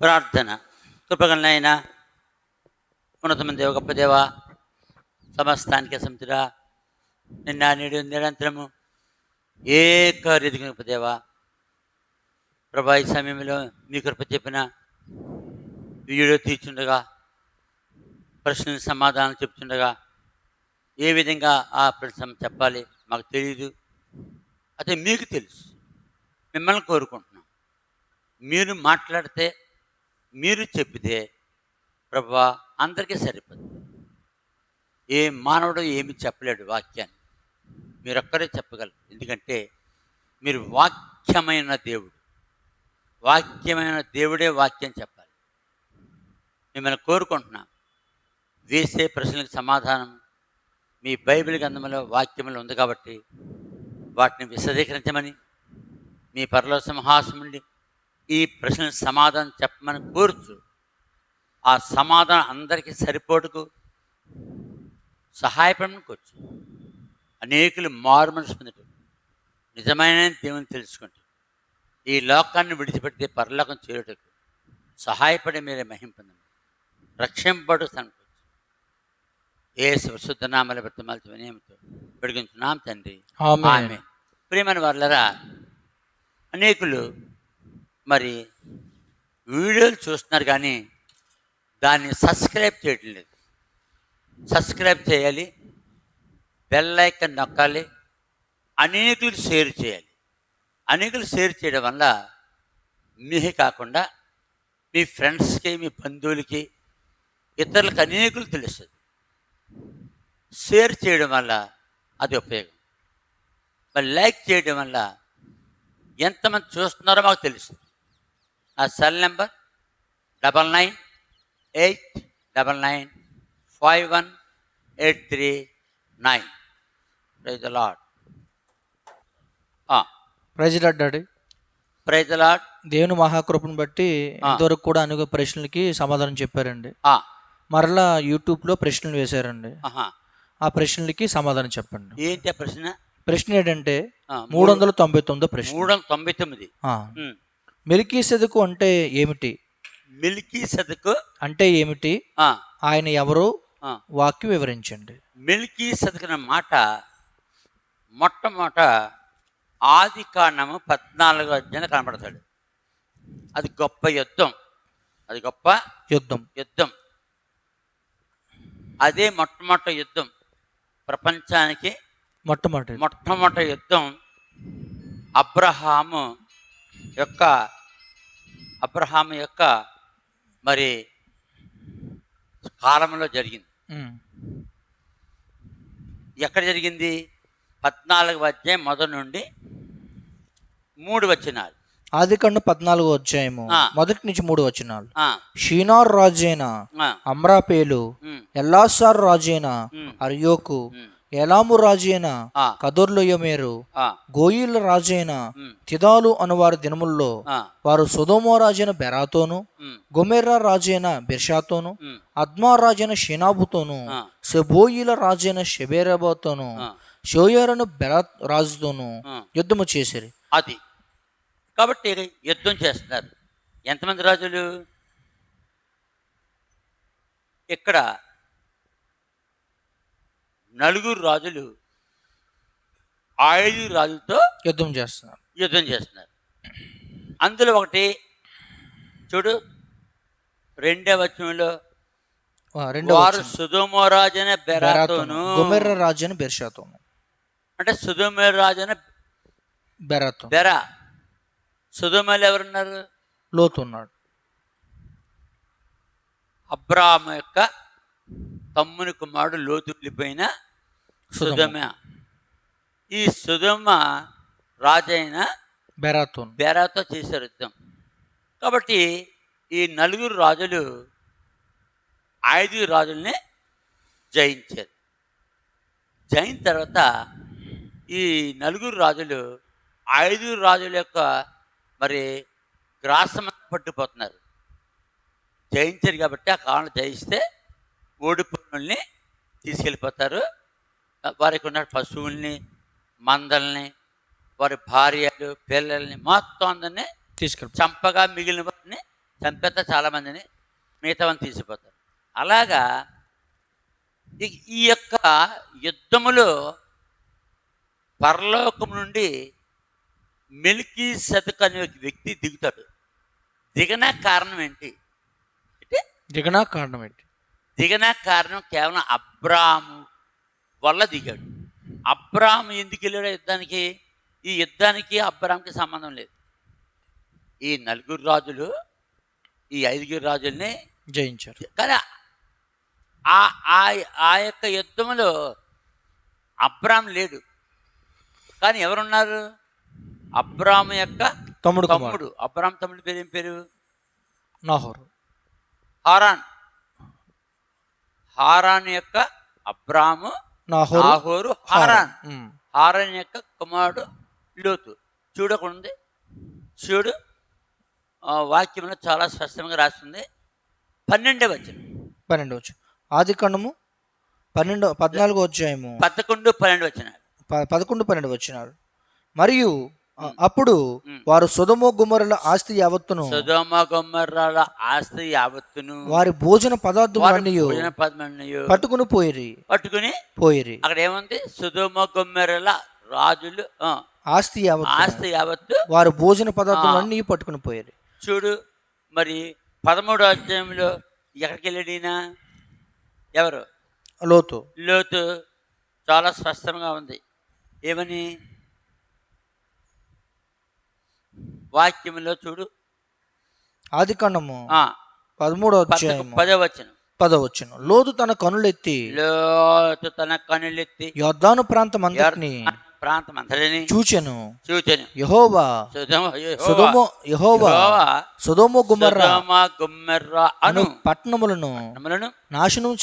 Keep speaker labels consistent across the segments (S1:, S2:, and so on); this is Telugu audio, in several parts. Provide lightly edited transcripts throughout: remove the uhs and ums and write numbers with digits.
S1: ప్రార్థన. కృపగలనైనా ఉన్నతమైన దేవ, గొప్ప దేవ, సమస్తానికి సమితిరా, నిన్న నేడు నిరంతరము ఏకరీతిగా గొప్ప దేవ ప్రభా, ఈ సమయంలో మీ కృప చెప్పిన వీడియో తీర్చుండగా, ప్రశ్నలకు సమాధానం చెప్తుండగా ఏ విధంగా ఆ ప్రశ్న చెప్పాలి మాకు తెలియదు. అయితే మీకు తెలుసు. మిమ్మల్ని కోరుకుంటున్నాం, మీరు మాట్లాడితే, మీరు చెప్పితే ప్రభా అందరికీ సరిపోతుంది. ఏ మానవుడు ఏమి చెప్పలేడు వాక్యాన్ని, మీరొక్కరే చెప్పగలరు. ఎందుకంటే మీరు వాక్యమైన దేవుడు, వాక్యమైన దేవుడే వాక్యం చెప్పాలి. మిమ్మల్ని కోరుకుంటున్నాం, వేసే ప్రశ్నలకు సమాధానం మీ బైబిల్ గ్రంథంలో వాక్యంలో ఉంది కాబట్టి వాటిని విశదీకరించమని, మీ పరలోక సింహాసనం నుండి ఈ ప్రశ్నలకు సమాధానం చెప్పమని కోరుచు, ఆ సమాధానం అందరికీ సరిపోటుకు సహాయపడమని కోరుచు. అనేకులు మారు మనసు పొందటం, నిజమైన దేవుని తెలుసుకుంటూ ఈ లోకాన్ని విడిచిపెడితే పరలోకం చేరుటకు సహాయపడి మీరే మహిమ పొందండి. రక్షింపడు సంకోచు యేసు పరిశుద్ధ నామములో బ్రతిమాల్చి వినయముతో పెడుగుతున్నాం తండ్రి, ఆమేన్. ప్రియమైన వారలారా, అనేకులు మరి వీడియోలు చూస్తున్నారు కానీ దాన్ని సబ్స్క్రైబ్ చేయడం లేదు. సబ్స్క్రైబ్ చేయాలి, బెల్ ఐకాన్ నొక్కాలి, అనేకులు షేర్ చేయాలి. అనేకులు షేర్ చేయడం వల్ల మీకే కాకుండా మీ ఫ్రెండ్స్కి, మీ బంధువులకి, ఇతరులకు అనేకులు తెలుస్తుంది. షేర్ చేయడం వల్ల అది ఉపయోగం. మరి లైక్ చేయడం వల్ల ఎంతమంది చూస్తున్నారో మాకు తెలుస్తుంది. నా cell number 9989951839. Praise the Lord.
S2: Praise Lord daddy.
S1: Praise the Lord.
S2: దేవుని మహాకృపను బట్టి ఇంతవరకు కూడా అనేక ప్రశ్నలకి సమాధానం చెప్పారండి. మరలా యూట్యూబ్లో ప్రశ్నలు వేశారండి. ఆ ప్రశ్నలకి సమాధానం చెప్పండి.
S1: ఏంటి ఆ ప్రశ్న?
S2: ప్రశ్న ఏంటంటే 399 ప్రశ్న.
S1: 399.
S2: మెల్కీసెదెకు అంటే ఏమిటి?
S1: మెల్కీసెదెకు అంటే
S2: ఏమిటి? ఆయన ఎవరు? వాక్యం వివరించండి.
S1: మెల్కీసెదెకు అనే మాట మొట్టమొదట ఆది కాండము 14వ అధ్యాయంలో కనబడతాడు. అది గొప్ప యుద్ధం, అది గొప్ప యుద్ధం. అదే మొట్టమొదటి యుద్ధం, ప్రపంచానికి మొట్టమొదటి యుద్ధం అబ్రహాము యొక్క మరి కాలంలో జరిగింది. ఎక్కడ జరిగింది? 14వ అధ్యాయం మొదటి నుండి 3 వచనాలు.
S2: ఆదికాండం 14వ అధ్యాయము మొదటి నుంచి 3 వచనాలు. షీనార్ రాజైన అమ్రాపేలు, ఎల్లాసార్ రాజైన అర్యోకు, ఎలాము రాజైన కదొర్లయోమేరు, గోయిల రాజైన తిదాలు అనువారి దినముల్లో వారు సొదొమ రాజైన బెరాతోను, గొమెర్రా రాజైన బెర్షాతోను, అద్మా రాజైన షినాబుతోను, సెబోయిల రాజైన షెబేరబాతోను, షోయరను బెరాత్ రాజుతోను యుద్ధము చేసిరి.
S1: అది కాబట్టి యుద్ధం చేస్తున్నారు. ఎంతమంది రాజులు? ఇక్కడ 4 రాజులు 5 రాజులతో
S2: యుద్ధం చేస్తున్నారు.
S1: అందులో ఒకటి చూడు, 2వ వచనంలో వారు సొదొమ రాజైన బెరాతోను,
S2: గొమెర్రా రాజైన బెర్షాతోను. అంటే
S1: సొదొమ రాజైన బెరా. సొదొమలో ఎవరున్నారు?
S2: లోతు ఉన్నాడు.
S1: అబ్రాహాము యొక్క తమ్ముని కుమారుడు లోతు వెళ్ళిపోయిన సొదొమ. ఈ సొదొమ రాజైన బెరాతో చేశారు యుద్ధం. కాబట్టి ఈ 4 రాజులు 5 రాజుల్ని జయించారు. జయిన తర్వాత ఈ 4 రాజులు 5 రాజుల యొక్క మరి గ్రాసం పట్టుకుపోతున్నారు. జయించారు కాబట్టి ఆ కాలంలో జయిస్తే ఓడిపోయినల్ని తీసుకెళ్ళిపోతారు. వారికి ఉన్న పశువుల్ని, మందల్ని, వారి భార్యలు, పిల్లల్ని మొత్తం అందరినీ చంపగా మిగిలిన వారిని చంపేస్తే చాలామందిని, మిగతా వాళ్ళని తీసిపోతారు. అలాగా ఈ యొక్క యుద్ధములో పరలోకం నుండి మెల్కీసెదెకు అనే వ్యక్తి దిగుతాడు. దిగడానికి కారణం ఏంటి? దిగడానికి కారణం కేవలం అబ్రాము వల్ల దిగాడు. అబ్రాము ఎందుకు వెళ్ళాడు యుద్ధానికి? ఈ యుద్ధానికి అబ్రాముకి సంబంధం లేదు. ఈ 4 రాజులు ఈ 5 రాజుల్ని
S2: జయించారు.
S1: కానీ ఆ యొక్క యుద్ధంలో అబ్రాము లేడు. కానీ ఎవరున్నారు? అబ్రాము యొక్క తమ్ముడు. అబ్రాము తమ్ముడు పేరు ఏం పేరు?
S2: నాహోరు.
S1: హారాన్ యొక్క అబ్రాము, నాహోరు, హారాన్ యొక్క కుమారుడు లోతు. చూడకుంది, చూడు వాక్యంలో చాలా స్పష్టంగా రాస్తుంది. 12వ వచనం.
S2: ఆదికాండము 14వ అధ్యాయము
S1: 11, 12 వచనాలు.
S2: 11, 12 వచనాలు. మరియు అప్పుడు వారు సొదొమ గొమొర్రాల ఆస్తి యావత్తును వారి భోజన పదార్థములన్నీ పట్టుకుని పోయిరి.
S1: అక్కడ ఏముంది? సొదొమ గొమొర్రాల రాజులు
S2: ఆస్తి యావత్తు వారు భోజన పదార్థములన్నీ పట్టుకుని పోయిరి.
S1: చూడు మరి 13వ అధ్యాయంలో ఎక్కడికి వెళ్ళాడినా? ఎవరు? లోతు. చాలా స్పష్టంగా ఉంది. ఏమని? వాక్యంలో చూడు.
S2: ఆదికాండము 13వ అధ్యాయము
S1: 10వ వచనం.
S2: లోతు తన కనులెత్తి యొర్దాను ప్రాంతమంతటిని చూచెను. యెహోవా సొదొమ గొమొర్రా అను పట్టణములను నాశనం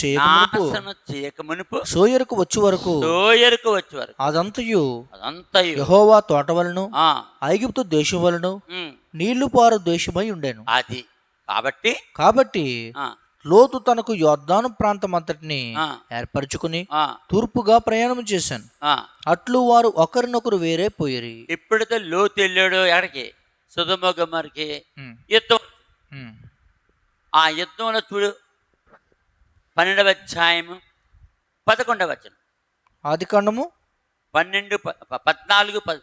S2: చేయకమునుపు సోయరుకు వచ్చి వరకు అదంతయు యెహోవా తోట వలన ఐగుప్తు దేశం వలన నీళ్లు పారు దేశమై ఉండెను.
S1: అది
S2: కాబట్టి లోతు తనకు యొర్దాను ప్రాంతమంతటిని ఏర్పరచుకుని తూర్పుగా ప్రయాణం చేశాను. అట్లు వారు ఒకరినొకరు వేరే పోయిరి.
S1: ఎప్పుడైతే లోతు వెళ్ళాడో ఎక్కడికి? సొదొమ గొమొర్రాకి యుద్ధం. ఆ యుద్ధంలో చూడు 12వ అధ్యాయము 11వ వచనం.
S2: ఆదికాండము
S1: 14, 11.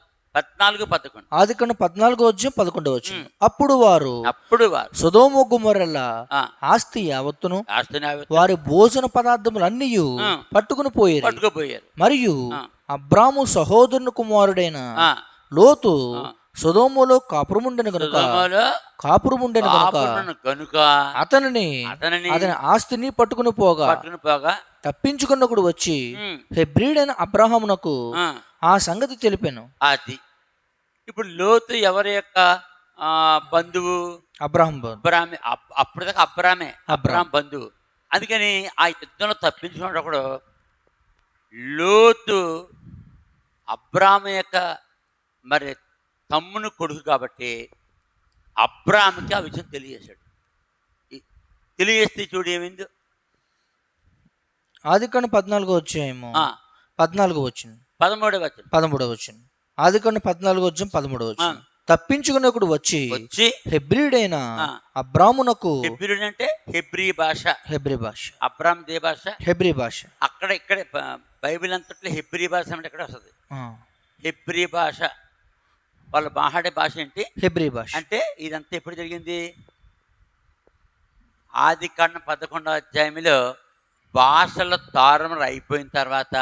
S2: ఆదికాండం 14వ అధ్యాయం 11వ వచనం. అప్పుడు వారు సొదొమ గొమొర్రాల ఆస్తి యావత్తును వారి భోజన పదార్థములన్నీ పట్టుకుని పోయారు. మరియు అబ్రాము సహోదరుని కుమారుడైన లోతు సొదొమలో కాపురముండెను గనుక అతని ఆస్తిని పట్టుకుని పోగా తప్పించుకున్నప్పుడు వచ్చి హెబ్రీడైన అబ్రాహామునకు ఆ సంగతి తెలిపాను.
S1: అది ఇప్పుడు లోతు ఎవరి యొక్క బంధువు? అబ్రామే. అప్పటిదాకా అబ్రాం బంధువు. అందుకని ఆ యుద్ధంలో తప్పించుకున్నప్పుడు లోతు అబ్రాము యొక్క మరి తమ్ముని కొడుకు కాబట్టి అబ్రాముకి ఆ విషయం తెలియజేశాడు. తెలియజేస్తే చూడు ఏమైంది?
S2: ఆదికాండం 14వ అధ్యాయము 14వ వచనం 13వ వచనం. ఆదికాండం 14వ అధ్యాయం 13వ వచనం. తప్పించుకున్నప్పుడు వచ్చి హెబ్రీడైన అబ్రామునకు.
S1: హెబ్రీడ్ అంటే హెబ్రీ భాష. అబ్రామ్ దే భాష
S2: హెబ్రీ భాష.
S1: ఇక్కడ బైబిల్ అంతట్లో హెబ్రీ భాష అంటే ఎక్కడ వస్తుంది? హెబ్రీ భాష వాళ్ళు మాట్లాడే భాష ఏంటి?
S2: హెబ్రీ భాష.
S1: అంటే ఇదంతా ఎప్పుడు జరిగింది? ఆదికాండం 11వ అధ్యాయంలో భాషల తారుమారు అయిపోయిన తర్వాత,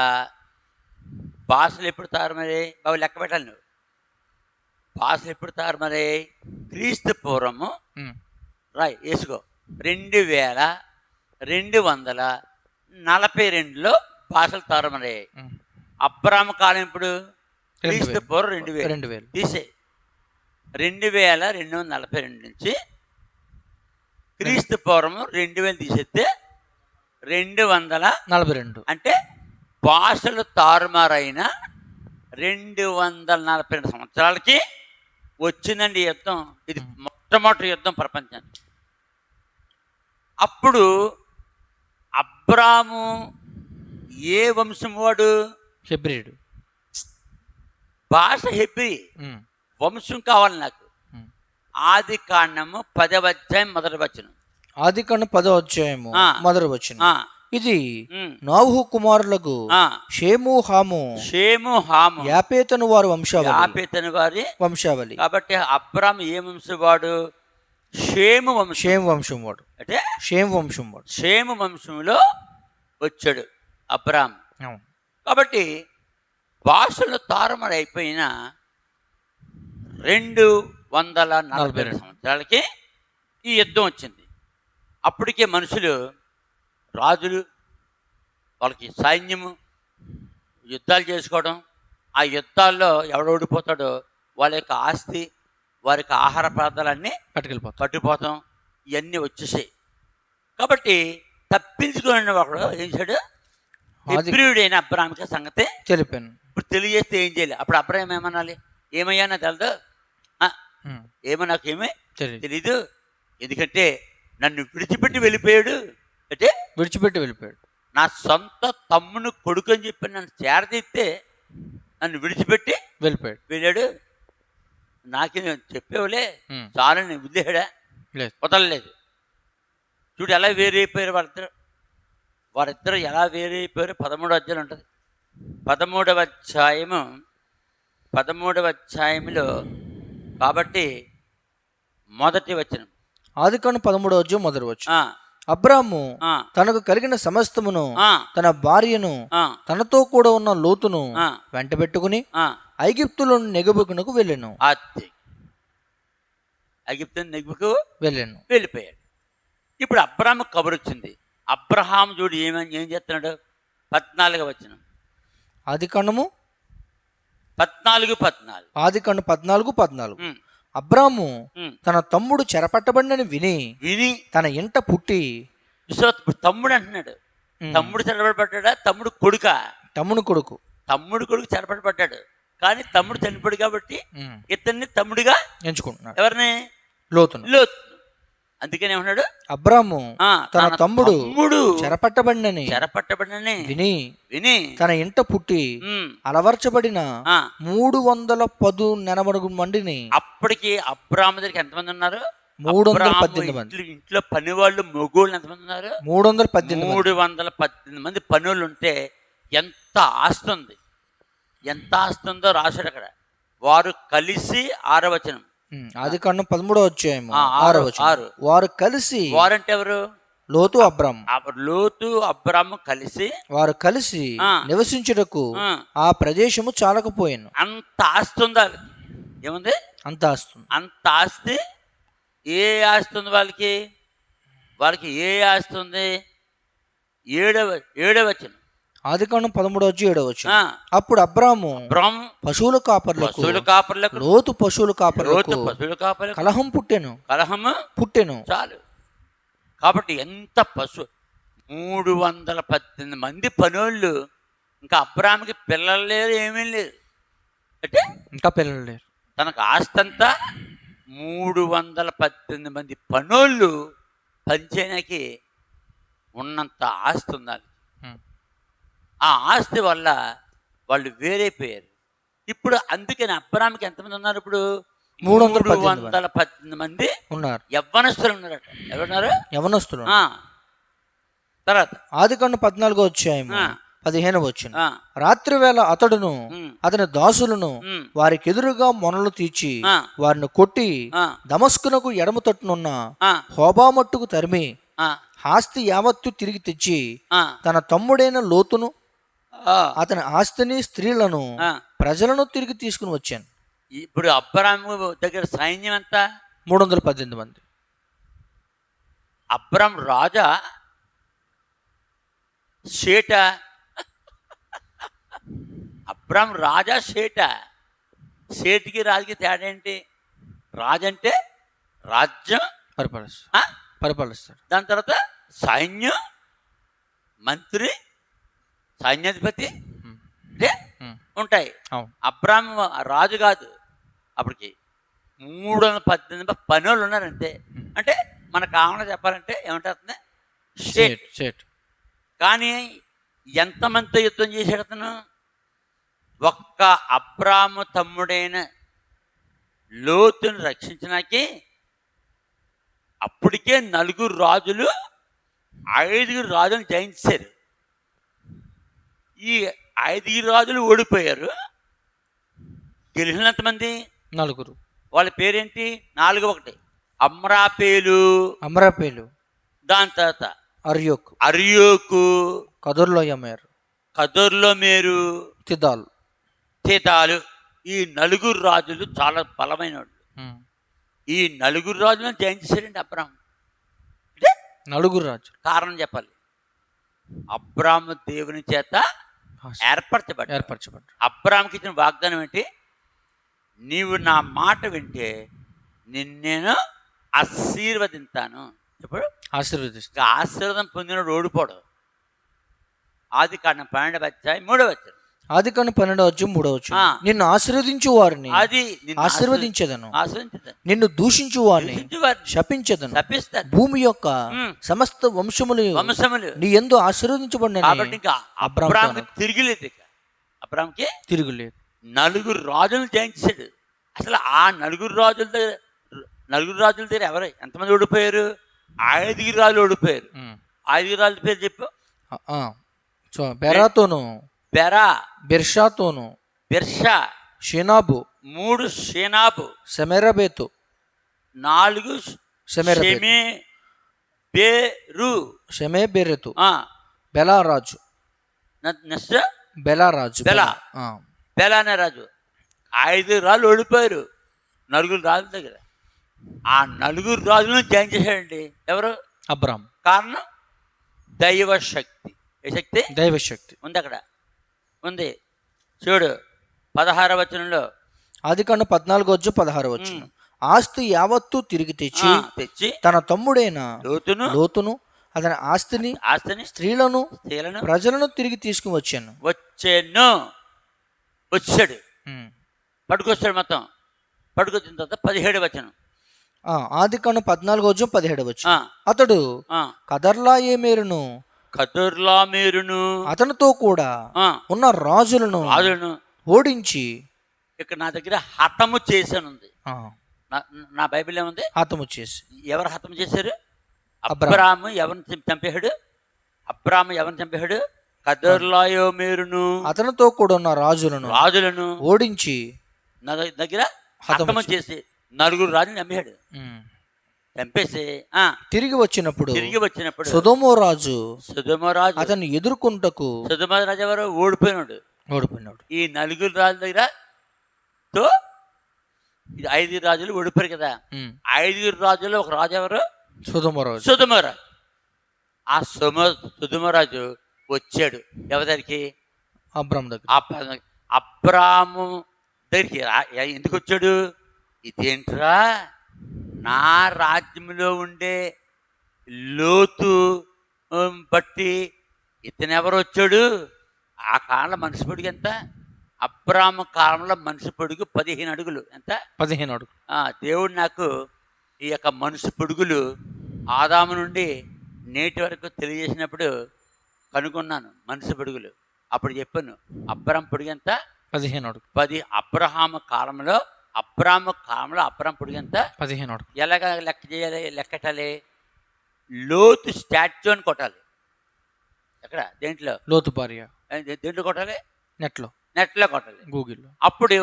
S1: భాషలు ఎప్పుడు తారుమారే? బాబు లెక్క పెట్టాలి నువ్వు. భాషలు ఎప్పుడు తారుమారే? క్రీస్తు పూర్వము వేసుకో 2242లో భాషలు తారుమారయ్యాయి. అబ్రాము కాలం ఇప్పుడు క్రీస్తు పూర్వం 2000 తీసే 2242 నుంచి క్రీస్తు పూర్వము 2000 తీసేస్తే 242 అంటే భాషలు తారుమారైన 242 సంవత్సరాలకి వచ్చిందండి యుద్ధం. ఇది మొట్టమొదటి యుద్ధం ప్రపంచానికి. అప్పుడు అబ్రాము ఏ వంశం వాడు?
S2: హెబ్రీడు.
S1: భాష హెబ్రీ, వంశం కావాలి నాకు. ఆది కాండము 10వ అధ్యాయం మొదటి వచనం.
S2: ఆది కాండం 10వ అధ్యాయము
S1: ఆ.
S2: మొదటి వచనం.
S1: ఆ,
S2: ఇది
S1: ఉమ్,
S2: నోవహు కుమారులకు
S1: ఆ,
S2: షేము హాము
S1: షేము హాము
S2: యాపేతను వారి వంశావళి.
S1: యాపెతని వారి.
S2: వంశావళి.
S1: కాబట్టి అబ్రాము ఏ వంశవాడు? షేము వంశం.
S2: షేమ్ వంశం వాడు.
S1: అంటే
S2: షేమ్ వంశం వాడు.
S1: షేము వంశంలో వచ్చాడు అబ్రాము.
S2: అవును.
S1: కాబట్టి భాషలు తారుమారు అయిపోయిన 242 సంవత్సరాలకి ఈ యుద్ధం వచ్చింది. అప్పటికే మనుషులు, రాజులు, వాళ్ళకి సైన్యము, యుద్ధాలు చేసుకోవడం, ఆ యుద్ధాల్లో ఎవడు ఓడిపోతాడో వాళ్ళ యొక్క ఆస్తి, వారి యొక్క ఆహార పదార్థాలన్నీ పట్టుకుపోతాం, ఇవన్నీ వచ్చేసాయి. కాబట్టి తప్పించుకుని ఒకడు ఏం చేశాడు? హెబ్రీయుడైన అబ్రాహాముకి సంగతి తెలిపాను. ఇప్పుడు తెలియజేస్తే ఏం చేయాలి? అప్పుడు అబ్రాహాం ఏమనాలి? ఏమయ్యా నాకు తెలదు, ఏమో నాకేమీ తెలీదు, ఎందుకంటే నన్ను విడిచిపెట్టి వెళ్ళిపోయాడు. అంటే నా సొంత తమ్ముని కొడుకు అని చెప్పి నన్ను చేరదీస్తే నన్ను విడిచిపెట్టి వెళ్ళాడు. నాకే చెప్పేవులే చాలని వదిలేడా? వదలలేదు. చూడు ఎలా వేరైపోయారు వారిద్దరు ఎలా వేరైపోయారు. 13వ అధ్యాయం ఉంటుంది. 13వ అధ్యాయంలో కాబట్టి మొదటి వచనం.
S2: ఆది కాండం 13వ అధ్యాయం మొదటి వచనం. అబ్రాము తనకు కలిగిన సమస్తమును, తన భార్యను, తనతో కూడా ఉన్న లోతును వెంట పెట్టుకుని ఐగుప్తులో నెగబుకునకు వెళ్ళాను.
S1: వెళ్ళిపోయాడు. ఇప్పుడు అబ్రాము కబురు వచ్చింది. అబ్రహాం చూడు ఏం చేస్తున్నాడు? 14వ వచనం.
S2: ఆది కాండము
S1: 14.
S2: ఆది కాండం 14. అబ్రాము తన తమ్ముడు చెరపట్టబడినని విని తన ఇంట పుట్టి.
S1: తమ్ముడు అంటున్నాడు. తమ్ముడు చెరపట్టబడ్డా? తమ్ముడు కొడుకా?
S2: తమ్ముడు
S1: కొడుకు చెరపట్టబడ్డాడు. కానీ తమ్ముడు చనిపోడు కాబట్టి ఇతన్ని తమ్ముడిగా ఎంచుకుంటున్నాడు. ఎవరిని? లోతు. అందుకనే ఉన్నాడు అబ్రాము
S2: తన తమ్ముడు చెరపట్టబడినని
S1: విని
S2: తన ఇంట పుట్టి అలవర్చబడిన 310 నెనమడుగు మందిని.
S1: అప్పటికి అబ్రాము దగ్గరికి ఎంతమంది ఉన్నారు?
S2: 318 మంది.
S1: ఇంట్లో పని వాళ్ళు మొగోళ్ళు ఎంతమంది ఉన్నారు? 318 మంది పనులు ఉంటే ఎంత ఆస్తి ఉంది, ఎంత ఆస్తి ఉందో రాశాడు అక్కడ. వారు కలిసి 6వ వచనం.
S2: ఆది కాండం 13వ అధ్యాయం 6వ వచనం. వారు కలిసి.
S1: వారంటే ఎవరు?
S2: లోతు
S1: అబ్రాము కలిసి.
S2: వారు కలిసి నివసించుటకు ఆ ప్రదేశము చాలకపోయాను.
S1: అంత ఆస్తి ఉందా? ఏముంది?
S2: అంత
S1: ఆస్తి. ఏ ఆస్తి ఉంది వాళ్ళకి? ఏ ఆస్తి ఉంది? 7వ వచనం.
S2: ఆది కాండం 13వ అధ్యాయం 7వ వచనం. అప్పుడు అబ్రాము పశువుల కాపర్లకు లోతు పశువుల కాపర్లకు కలహం పుట్టెను.
S1: చాలు. కాబట్టి ఎంత 318 మంది పనోళ్ళు. ఇంకా అబ్రాముకి పిల్లలు లేరు, ఏమీ లేదు. అంటే
S2: ఇంకా పిల్లలు లేరు.
S1: తనకు ఆస్తి అంతా 318 మంది పనోళ్ళు పనిచేయడానికి ఉన్నంత ఆస్తి ఉండాలి. ఆ ఆస్తి వల్ల వాళ్ళు వేరైపోయారు. ఇప్పుడు అందుకని అబ్రాముకి ఎంతమంది ఉన్నారు? ఇప్పుడు 318 మంది ఉన్నారు. యవ్వనస్తులు ఉన్నారట. ఎవరున్నారు?
S2: యవ్వనస్తులు.
S1: తర్వాత
S2: ఆది కాండం 14వ అధ్యాయం 15వ వచనం. రాత్రి వేళ అతడును అతని దాసులను వారికి ఎదురుగా మొనలు తీర్చి వారిని కొట్టి దమస్కునకు ఎడమ తట్టునున్న హోబా మట్టుకు తరిమి ఆస్తి యావత్తు తిరిగి తెచ్చి తన తమ్ముడైన లోతును, అతని ఆస్తిని, స్త్రీలను, ప్రజలను తిరిగి తీసుకుని వచ్చాను.
S1: ఇప్పుడు అబ్రాము దగ్గర సైన్యం ఎంత?
S2: 318 మంది.
S1: అబ్రాం రాజా షేట? అబ్రాం రాజా షేట? షేటికి రాజుకి తేడా ఏంటి? రాజు అంటే రాజ్యం పరిపాలిస్తాడు. దాని తర్వాత సైన్యం, మంత్రి, సైన్యాధిపతి అంటే ఉంటాయి. అబ్రాం రాజు కాదు. అప్పటికి 318 పనులు ఉన్నారంటే. అంటే మనకు కావాలని చెప్పాలంటే ఏమంటుంది? షేట్. కానీ ఎంతమందితో యుద్ధం చేశాడు అతను? ఒక్క అబ్రాము తమ్ముడైన లోతుని రక్షించడానికి అప్పటికే 4 రాజులు 5 రాజులను జయించారు. ఈ 5 రాజులు ఓడిపోయారు. గెలిచినంతమంది
S2: 4.
S1: వాళ్ళ పేరేంటి? 4 అమ్రాపేలు, దాని తర్వాత అర్యోకు, కదొర్లోమేరు, తిదాలు. ఈ 4 రాజులు చాలా బలమైన వాళ్ళు. ఈ 4 రాజులను జయించారండి అబ్రాము. అంటే
S2: 4 రాజులు.
S1: కారణం చెప్పాలి. అబ్రాము దేవుని చేత ఏర్పరచబడ్డాడు. అబ్రాముకి ఇచ్చిన వాగ్దానం ఏంటి? నీవు నా మాట వింటే నిన్నేను ఆశీర్వదిస్తాను. ఇప్పుడు ఆశీర్వాదం పొందినోడు ఓడిపోడు. ఆదికాండం 12:3.
S2: ఆదికాండం 12:3. నిన్ను ఆశీర్వదించు వారిని ఆశీర్వదించెదను, నిన్ను దూషించు వారిని శపించెదను. భూమి యొక్క సమస్త వంశములు నీ యందు ఆశీర్వదించబడిన.
S1: అబ్రాముకి తిరుగులేదు. 4 రాజులు జయించాడు. అసలు ఆ 4 రాజుల దగ్గర ఎవరు ఎంతమంది ఓడిపోయారు? 5 రాజులు ఓడిపోయారు. 5 రాజుల పేరు చెప్పు.
S2: బెర్షాతోను, షేనాబు,
S1: 3 షేనాబు,
S2: సెమెరబేతు,
S1: 4 షెమెబెరెతు,
S2: బెలారాజు,
S1: బెలా అనే రాజు. 5 రాజులు ఓడిపోయారు 4 రాజుల దగ్గర. ఆ 4 రాజులను జయించేశాడండి ఎవరు?
S2: అబ్రాము.
S1: కారణం దైవశక్తి. ఏ శక్తి?
S2: దైవశక్తి
S1: ఉంది. అక్కడ ఉంది చూడు 16వ వచనంలో.
S2: ఆదికాండం 14:16. ఆస్తి యావత్తు తిరిగి తెచ్చి తన తమ్ముడైన లోతును అతని ఆస్తిని స్త్రీలను ప్రజలను తిరిగి తీసుకుని వచ్చాడు. పట్టుకొచ్చాడు. మొత్తం పట్టుకొచ్చిన తర్వాత 17వ వచనం. ఆదికాండం 14:17. అతడు కదొర్లాయోమెరును అతనితో కూడా ఉన్న రాజులను ఓడించి.
S1: ఇక్కడ నా దగ్గర హతము చేశానుంది. నా బైబిల్ ఏముంది?
S2: హతము చేసి.
S1: ఎవరు హతము చేశారు? అబ్రాము ఎవరిని చంపేశాడు? కదొర్లాయోమెరును
S2: అతనితో కూడా ఉన్న రాజులను ఓడించి
S1: నా దగ్గర హతము చేసి 4 రాజులు చంపేసి
S2: తిరిగి వచ్చినప్పుడు సొదొమ రాజు అతన్ని ఎదుర్కొంటకు.
S1: సొదొమ రాజు ఎవరు? ఓడిపోయినాడు. ఈ 4 రాజుల దగ్గర 5 రాజులు ఓడిపోయారు కదా. 5 రాజులు ఒక రాజు ఎవరు? సొదొమ రాజు. ఆ సొదొమ రాజు వచ్చాడు ఎవరి దగ్గరికి? అబ్రాము దగ్గరికి. ఎందుకు వచ్చాడు? ఇదేంట్రా, నా రాజ్యంలో ఉండే లోతు బట్టి ఇతను ఎవరు వచ్చాడు? ఆ కాలంలో మనిషి పొడుగు ఎంత? అబ్రాము కాలంలో మనిషి పొడుగు 15 అడుగులు. ఎంత?
S2: 15 అడుగులు.
S1: దేవుడు నాకు ఈ యొక్క మనిషి పొడుగులు ఆదాము నుండి నేటి వరకు తెలియజేసినప్పుడు కనుగొన్నాను మనిషి పొడుగులు. అప్పుడు చెప్పాను అబ్రాము పొడుగు ఎంత?
S2: 15 అడుగులు.
S1: అబ్రాము కాలంలో అబ్రాము పొడుగు ఎంత?
S2: 15 అడుగులు.
S1: ఎలాగ లెక్క చేయాలి? లెక్కటాలి. లోతు స్టాచ్యూ అని కొట్టాలి. ఎక్కడ? దేంట్లో?
S2: లోతు భార్య.
S1: దేంట్లో కొట్టాలి? నెట్లో కొట్టాలి,
S2: గూగుల్లో.
S1: అప్పుడు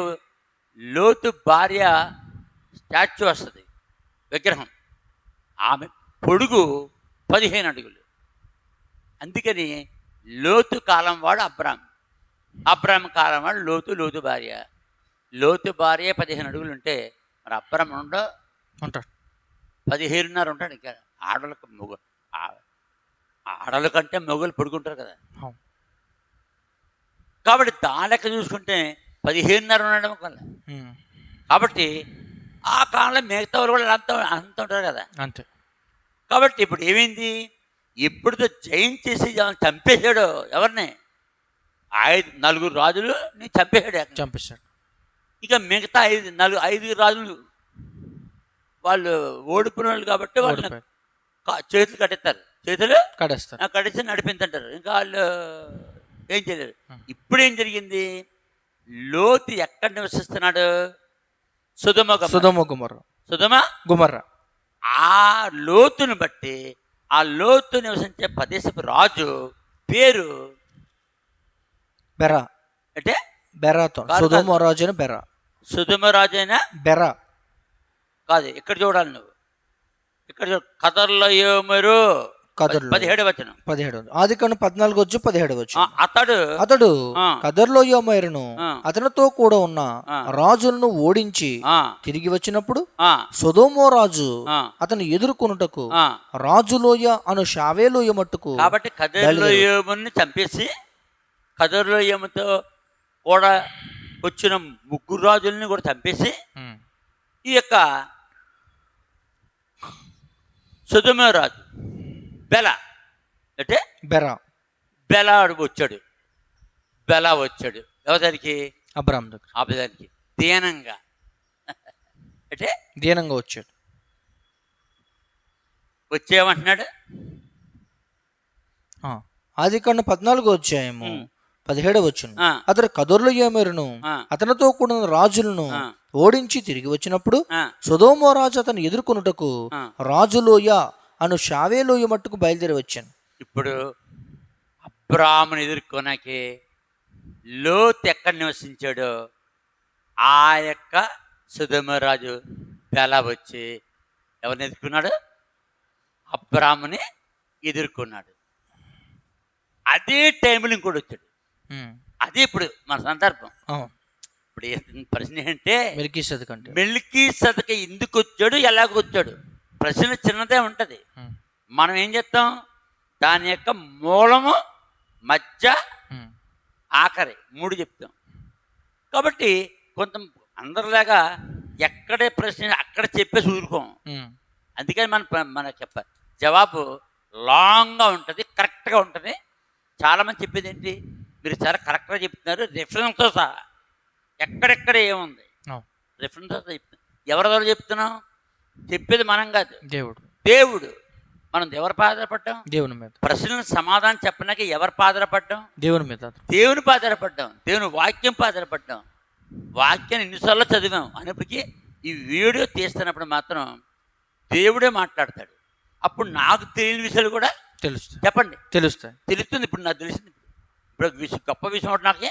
S1: లోతు భార్య స్టాచ్యూ వస్తుంది, విగ్రహం. ఆమె పొడుగు 15 అడుగులు. అందుకని లోతు కాలం వాడు అబ్రాము కాలం వాడు లోతు భార్య. లోతు భార్య 15 అడుగులు ఉంటే మరి అబ్రాము ఉంటాడు 15.5 ఉంటాడు. ఇంకా ఆడల కంటే మొగలు పొడుగుంటారు కదా. కాబట్టి దాని లెక్క చూసుకుంటే 15.5 ఉండడం వల్ల. కాబట్టి ఆ కాలంలో మిగతా వాళ్ళు కూడా అంత ఉంటారు కదా.
S2: అంతే.
S1: కాబట్టి ఇప్పుడు ఏమైంది? ఎప్పుడుతో జయించేసి చంపేశాడు ఎవరిని? 4 రాజులు చంపేశాడు. ఇక మిగతా 5 రాజులు వాళ్ళు ఓడిపోయిన వాళ్ళు కాబట్టి వాళ్ళు చేతులు కట్టేసి నడిపించంటారు. ఇంకా వాళ్ళు ఏం చేయలేరు. ఇప్పుడు ఏం జరిగింది? లోతు ఎక్కడ నివసిస్తున్నాడు? సొదొమ గుమర్రా. ఆ లోతుని బట్టి ఆ లోతు నివసించే ప్రదేశపు రాజు పేరు
S2: బెరా.
S1: అంటే
S2: బెరాతో సొదొమ రాజు అయిన బెరా.
S1: సొదొమ రాజు అయిన
S2: బెరా
S1: కాదు. ఇక్కడ చూడాలి నువ్వు, ఇక్కడ చూడు. కదర్లయోమెరు 17వ వచనం.
S2: 17 ఆదికాండం 14:17
S1: అతడు
S2: కదర్లోయోమెరును అతనితో కూడా ఉన్న రాజులను ఓడించి తిరిగి వచ్చినప్పుడు సొదొమ రాజు అతను ఎదుర్కొనుటకు రాజులోయ అను షావేలోయ మట్టుకు.
S1: కాబట్టి కదర్లోయోముని చంపేసి కదర్లోయముతో కూడా వచ్చిన 3 రాజుల్ని కూడా చంపేసి ఈ యొక్క సొదొమ రాజు బెల అంటే బెలా వచ్చాడు. బెలా వచ్చాడు ఎవరికి?
S2: అబ్రాహాము దగ్గర.
S1: అబ్రాహాముకి దీనంగా అంటే
S2: దీనంగా వచ్చాడు.
S1: వచ్చేయమంటున్నాడు.
S2: ఆదికాండం 14:17 అతడు కదొర్లయోమెరును అతనితో కూడిన రాజులను ఓడించి తిరిగి వచ్చినప్పుడు సొదొమ రాజు అతను ఎదుర్కొనుటకు రాజులోయ అను షావేలోయ మట్టుకు బయలుదేరి వచ్చాను.
S1: ఇప్పుడు అబ్రాహామును ఎదుర్కొనకి లోతు ఎక్కడ నివసించాడో ఆ యొక్క సొదొమ రాజు బెలా వచ్చి ఎవరిని ఎదుర్కొన్నాడు? అబ్రాహాముని ఎదుర్కొన్నాడు. అదే టైంలో ఇంకోటి వచ్చాడు. అదే ఇప్పుడు మన సందర్భం. ఇప్పుడు ప్రశ్న ఏంటంటే మెల్కీసెదెకు ఎందుకు వచ్చాడు, ఎలాగొచ్చాడు? ప్రశ్న చిన్నదే ఉంటుంది. మనం ఏం చెప్తాం? దాని యొక్క మూలము, మధ్య, ఆఖరి 3 చెప్తాం. కాబట్టి కొంత అందరిలాగా ఎక్కడే ప్రశ్న అక్కడ చెప్పేసి ఊరుకోం. అందుకని మనకు చెప్పాలి జవాబు లాంగ్గా ఉంటుంది, కరెక్ట్గా ఉంటుంది. చాలామంది చెప్పేది ఏంటి? మీరు చాలా కరెక్ట్గా చెప్తున్నారు, రిఫరెన్స్తో సహా ఎక్కడెక్కడ ఏముంది రిఫరెన్స్తో చెప్తున్నారు. ఎవరి చెప్తున్నాం? చెప్పేది మనం కాదు, దేవుడు. మనం ఎవరి పాదరపడ్డాం? దేవుని మీద. ప్రశ్నలకు సమాధానం చెప్పడానికి ఎవరి పాదరపడ్డాం? దేవుని మీద. దేవుని పాదరపడ్డాం, దేవుని వాక్యం పాదరపడ్డాం. వాక్యాన్ని ఎన్నిసార్లు చదివాం అనేప్పటికీ ఈ వీడియో తీస్తున్నప్పుడు మాత్రం దేవుడే మాట్లాడతాడు. అప్పుడు నాకు తెలియని విషయాలు కూడా తెలుస్తుంది. చెప్పండి, తెలుస్తుంది. ఇప్పుడు నాకు తెలిసింది. ఇప్పుడు గొప్ప విషయం ఒకటి నాకే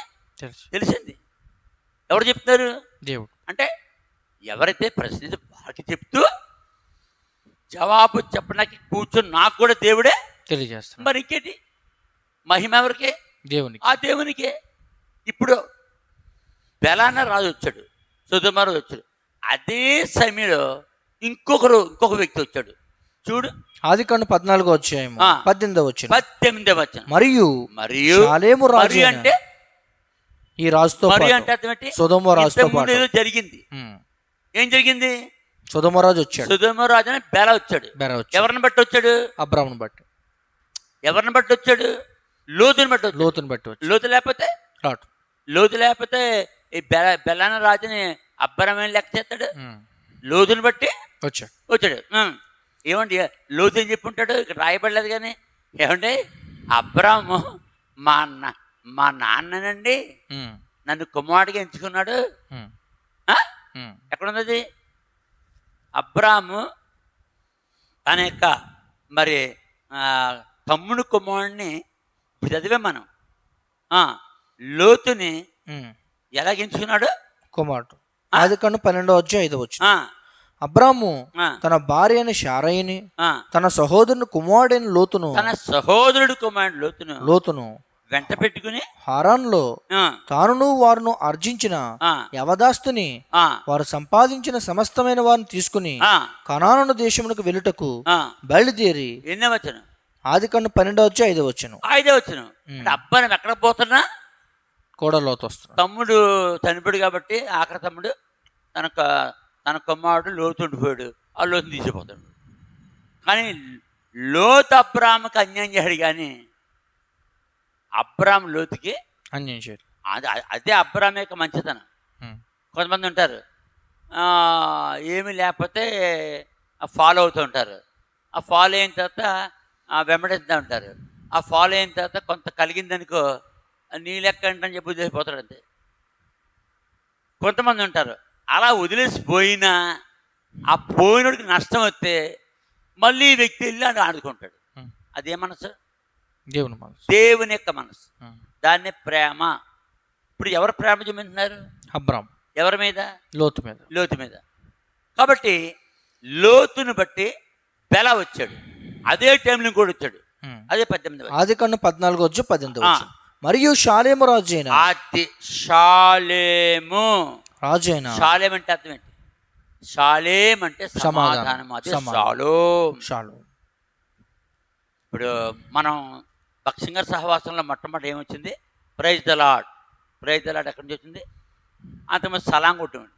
S1: తెలిసింది. ఎవరు చెప్తున్నారు? దేవుడు. అంటే ఎవరైతే ప్రశ్న వారికి చెప్తూ జవాబు చెప్పడానికి కూర్చొని నాకు కూడా దేవుడే తెలియజేస్తాడు. మరి ఇంకేంటి మహిమ ఎవరికే? దేవునికి. ఆ దేవునికే. ఇప్పుడు బెలాన రాజు వచ్చాడు, సొదొమ రాజు వచ్చాడు. అదే సమయంలో ఇంకొక వ్యక్తి వచ్చాడు. చూడు,
S2: ఆదికాండం 14:18 మరియు
S1: షాలేము రాజు అంటే
S2: ఈ రాజుతో
S1: అంటే అర్థమేంటి?
S2: సొదొమ రాజుతో పాటు
S1: జరిగింది. ఏం జరిగింది?
S2: సొదొమ రాజు వచ్చాడు.
S1: సొదొమ రాజు అని బెల వచ్చాడు. ఎవరిని బట్టి వచ్చాడు? అబ్రాహామును బట్టి. ఎవరిని బట్టి వచ్చాడు? లోతుని బట్టి. లోతు లేకపోతే లోతు లేకపోతే ఈ బెలాన రాజుని అబ్రాహాము లెక్క చేస్తాడు. లోతుని బట్టి వచ్చాడు. ఏమండి లోతు ఏం చెప్పి ఉంటాడు? ఇక్కడ రాయబడలేదు కానీ ఏమండి అబ్రాహాము మా నాన్ననండి నన్ను కుమారుడిగా ఎంచుకున్నాడు. ఎక్కడున్నది? అబ్రాహాము తన యొక్క మరి తమ్ముడు కుమారుడిని ఇప్పుడు చదివే మనం. లోతుని ఎలాగ ఎంచుకున్నాడు? కుమారుడు.
S2: ఆదికాండం 12:5 అబ్రాహాము తన భార్య అయిన శారయిని తన సహోదరుని కుమారుడైన లోతును
S1: వెంట పెట్టుకుని
S2: హారాన్లో తానును వారును ఆర్జించిన యవదాస్తుని వారు సంపాదించిన సమస్తమైన వారిని తీసుకుని కనాను దేశమునకు వెళ్ళుటకు బయలుదేరి. ఆదికాండం 12:5
S1: అబ్బాయి ఎక్కడ పోతున్నా
S2: కూడా లోతు వస్తున్నాడు.
S1: తమ్ముడు చనిపోయాడు కాబట్టి ఆఖరి తమ్ముడు తన కుమారుడు లోతు ఉండిపోయాడు. ఆ లోతుని తీసిపోతాడు. కానీ లోతు అబ్రాహాముకి అన్యాయం చేశాడు, కానీ అబ్రాహాము లోతుకి అన్యాయం చేయడు. అదే అబ్రాహాము యొక్క మంచితనం. కొంతమంది ఉంటారు ఏమీ లేకపోతే ఫాలో అవుతూ ఉంటారు. ఆ ఫాలో అయిన తర్వాత వెంబడిస్తూ ఉంటారు. ఆ ఫాలో అయిన తర్వాత కొంత కలిగిందనుకో నీ లెక్క అంటని చెప్పి వదిలేసిపోతాడు అంతే. కొంతమంది ఉంటారు అలా వదిలేసిపోయినా ఆ పోయినోడికి నష్టం వస్తే మళ్ళీ ఈ వ్యక్తి వెళ్ళి అని ఆడుకుంటాడు.
S2: ఉమ్.
S1: అదే మనసు,
S2: దేవుని మనసు.
S1: దేవుని యొక్క మనసు.
S2: ఉమ్.
S1: దాన్ని ప్రేమ. ఇప్పుడు ఎవరు ప్రేమ చూపింటున్నారు?
S2: అబ్రాం.
S1: ఎవరి మీద?
S2: లోతు మీద.
S1: లోతు మీద. కాబట్టి లోతుని బట్టి బెల వచ్చాడు, అదే టైంలో ఇంకోటి వచ్చాడు,
S2: ఉమ్.
S1: అదే 18.
S2: ఆదికాండం 14:18. మరియు షాలేము రాజైన,
S1: అది షాలేము
S2: రాజైన.
S1: షాలేం అంటే అర్థం ఏంటి? షాలేం అంటే సమాధానం. అది షాలోమ్.
S2: షాలోమ్.
S1: ఇప్పుడు మనం భక్సింగర్ సహవాసంలో మొట్టమొదటి ఏమొచ్చింది? Praise the Lord. Praise the Lord ఎక్కడి నుంచి వచ్చింది? అంతమంది సలాం కొట్టేవాడు.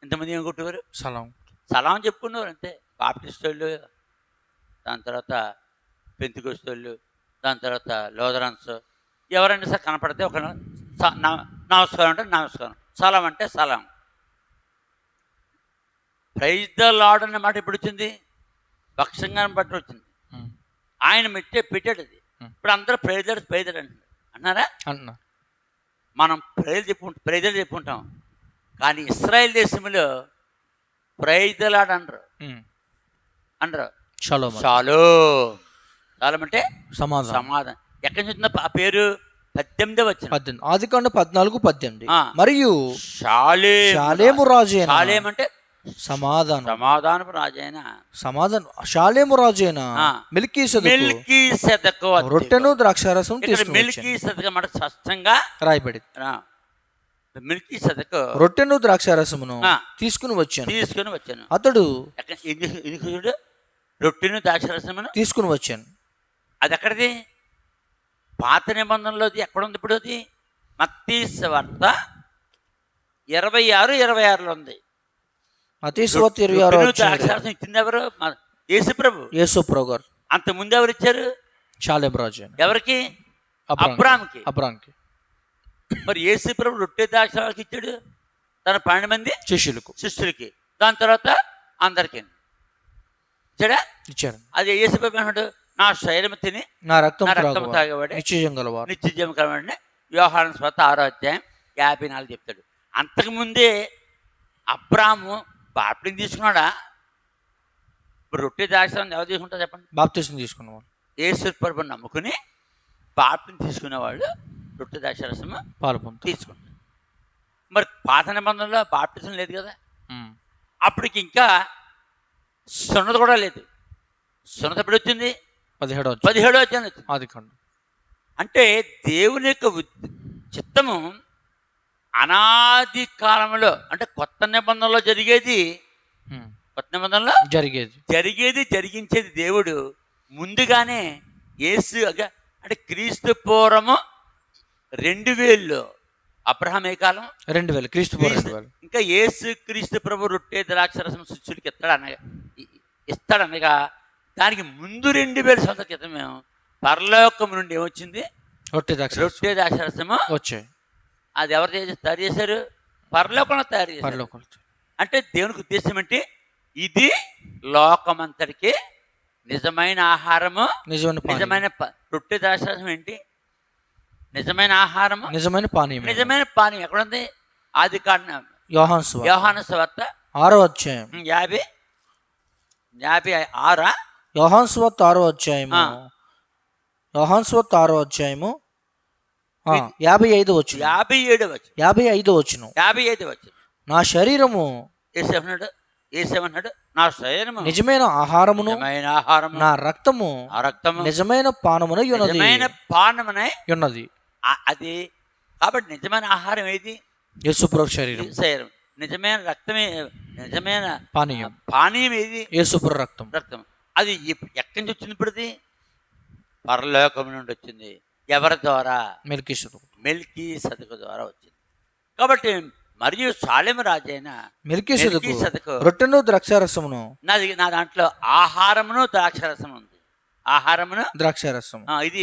S1: ఇంతమంది ఏం కొట్టేవారు?
S2: సలాం.
S1: సలాం చెప్పుకునేవారు అంతే. బాప్టిస్ట్ వాళ్ళు, దాని తర్వాత పెంతికోస్తు వాళ్ళు, దాని తర్వాత లోదరన్స్, ఎవరైనా సరే కనపడితే ఒక నమస్కారం అంటే నమస్కారం, సలాం అంటే సలాం. ప్రైజ్ ద లార్డ్ అన్న మాట ఎప్పుడు వచ్చింది? భక్సింగాన్ని బట్టి వచ్చింది. ఆయన పెట్టాడు అది. ఇప్పుడు అందరూ ప్రైజ్ అంటున్నారు. అన్నారా?
S2: అన్నా.
S1: మనం ప్రైజ్ చెప్పుకుంటాం, కానీ ఇశ్రాయేల్ దేశంలో ప్రైజ్ ద లార్డ్ అనరు. షాలోమ్. షాలోమ్ అంటే సమాధానం. ఎక్కడి నుంచి వచ్చిందో ఆ పేరు? 18వ వచనం.
S2: ఆదికాండం 14:18. మరియు షాలేము రాజైన.
S1: షాలేం అంటే
S2: సమాధానం.
S1: సమాధానపు రాజైన.
S2: సమాధానం. షాలేము రాజైన
S1: మెల్కీసెదెకు
S2: రొట్టెను ద్రాక్షారసం తీసుకుని
S1: మెల్కీసెదెకు మాట స్పష్టంగా
S2: రాయబడింది.
S1: మెల్కీసెదెకు
S2: రొట్టెను ద్రాక్షారసమును తీసుకుని వచ్చాను. అతడు
S1: రొట్టెను ద్రాక్షారసమును
S2: తీసుకుని వచ్చాను.
S1: అది ఎక్కడిది? పాత నిబంధనలోది. ఎక్కడుంది ఇప్పుడు అది? మత్తయి సువార్త 26:26లో ఉంది.
S2: మత్తయి సువార్త 26
S1: ద్రాక్షారసం ఇచ్చింది ఎవరు? యేసుప్రభు గారు. అంతకుముందు ఎవరు ఇచ్చారు?
S2: షాలేం రాజు.
S1: ఎవరికి? అబ్రాముకి. మరి యేసుప్రభు రొట్టె ద్రాక్షారసం ఇచ్చాడు తన 12 మంది శిష్యులకి. దాని తర్వాత అందరికీ
S2: ఇచ్చారు.
S1: అది యేసుప్రభు అన్నాడు, నా శరీరం తిని
S2: నా రక్తం
S1: తాగేవాడు నిత్యజీవం కలవాడని యోహాను సువార్త 6:54 చెప్తాడు. అంతకుముందే అబ్రాము బాప్టిజం తీసుకున్నాడా? ఇప్పుడు రొట్టె ద్రాక్షారసం ఎవరు తీసుకుంటారు చెప్పండి?
S2: బాప్టిజం తీసుకున్నవాడు.
S1: యేసు ప్రభువుని నమ్ముకుని బాప్టిజం తీసుకునేవాళ్ళు రొట్టె ద్రాక్షారసం తీసుకుంటారు. మరి పాత నిబంధనలో బాప్టిజం లేదు కదా. అప్పటికి ఇంకా సున్నత కూడా లేదు. సున్నత ఎప్పుడు వచ్చింది? 17వ అధ్యాయం వచ్చింది. అంటే దేవుని యొక్క చిత్తము అనాది కాలంలో, అంటే కొత్త నిబంధనలో జరిగించేది దేవుడు ముందుగానే యేసు అంటే క్రీస్తు పూర్వము 2000లో అబ్రహాం ఏ కాలం?
S2: 2000 క్రీస్తు పూర్వం.
S1: ఇంకా యేసు క్రీస్తు ప్రభు రొట్టె ద్రాక్షారసం శిష్యుడికి ఇస్తాడనగా దానికి ముందు 2000 సంవత్సరాల క్రితం మేము పరలోకం నుండి ఏమొచ్చింది? రొట్టె ద్రాక్షారసము వచ్చాయి. అది ఎవరు తయారు చేశారు? పరలోకంలో తయారు చేశారు. అంటే దేవునికి ఉద్దేశం అంటే ఇది లోకమంతటికి నిజమైన ఆహారము, నిజమైన రొట్టె ద్రాక్షారసం ఏంటి? నిజమైన ఆహారము, నిజమైన పానీయం. ఎక్కడుంది? ఆదికాండం యోహాను సువార్త
S2: 6వ అధ్యాయం
S1: 56.
S2: యోహాను సువార్త 6వ అధ్యాయము 55వ వచనం. నా శరీరము
S1: ఏసేమన్నాడు, నా శరీరము
S2: నిజమైన ఆహారమును, నా రక్తము నిజమైన పానమునై ఉన్నది.
S1: అది కాబట్టి నిజమైన ఆహారం ఏది?
S2: యేసుప్రభు శరీరం.
S1: నిజమైన రక్తమే, నిజమైన
S2: పానీయం
S1: ఏది?
S2: యేసుప్రభు రక్తం.
S1: అది ఎక్కడి నుంచి వచ్చింది? ఇప్పుడు పరలోకం నుండి వచ్చింది. ఎవరి ద్వారా? మెల్కీసెదెకు ద్వారా వచ్చింది. కాబట్టి మరియు షాలేము రాజైన
S2: మెల్కీసెదెకు రొట్టెను ద్రాక్షారసమును,
S1: నా దాంట్లో ఆహారమును ద్రాక్షారసం ఉంది. ఆహారమును ద్రాక్షారసం. ఇది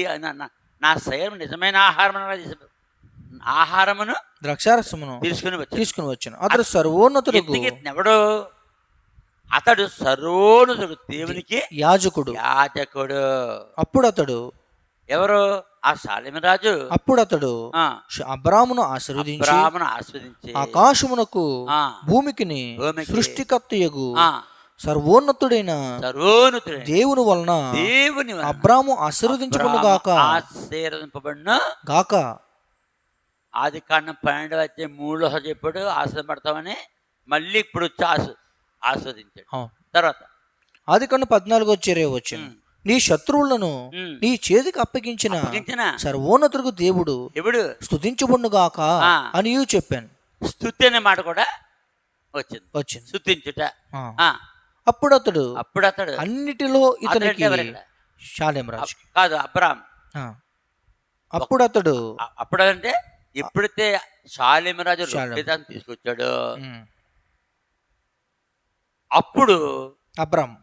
S1: నా శరీరం నిజమైన ఆహారమును ద్రాక్షారసమును తీసుకుని వచ్చాను. అతడు సర్వోన్నతుడు. అతడు సర్వోన్నతుడు, దేవునికి యాజకుడు. అప్పుడు అతడు ఎవరు? ఆ షాలేము రాజు. అప్పుడు అతడు అబ్రామును ఆశీర్వదించి ఆకాశమునకు భూమికిని సృష్టికర్తయగు
S2: సర్వోన్నతుడైన
S1: సర్వోన్నతుడైన
S2: దేవుని వలన
S1: దేవుని వలన
S2: అబ్రాము ఆశీర్వదించబడును గాక
S1: ఆశీర్వదింపబడును
S2: గాక.
S1: ఆది కాండం 12వ అధ్యాయం 3లో చెప్పాడు ఆశీర్వదింపడతామని, మళ్ళీ ఇప్పుడు వచ్చి ఆస్వాదించాడు. తర్వాత
S2: ఆదికాండం 14:20 నీ శత్రువులను నీ చేతికి అప్పగించిన సర్వోన్నతుడు దేవుడు స్తుతించబడును గాక అని చెప్పాను.
S1: స్తుతి అనే మాట కూడా వచ్చింది. స్తుతించుట.
S2: అప్పుడు అతడు అన్నిటిలో ఇతనికి షాలేం రాజు
S1: కాదు అబ్రామ్.
S2: అప్పుడు
S1: అంటే ఎప్పుడైతే షాలేం రాజు రొట్టెదాన్ని తీసుకొచ్చాడో అప్పుడు
S2: అబ్రామ్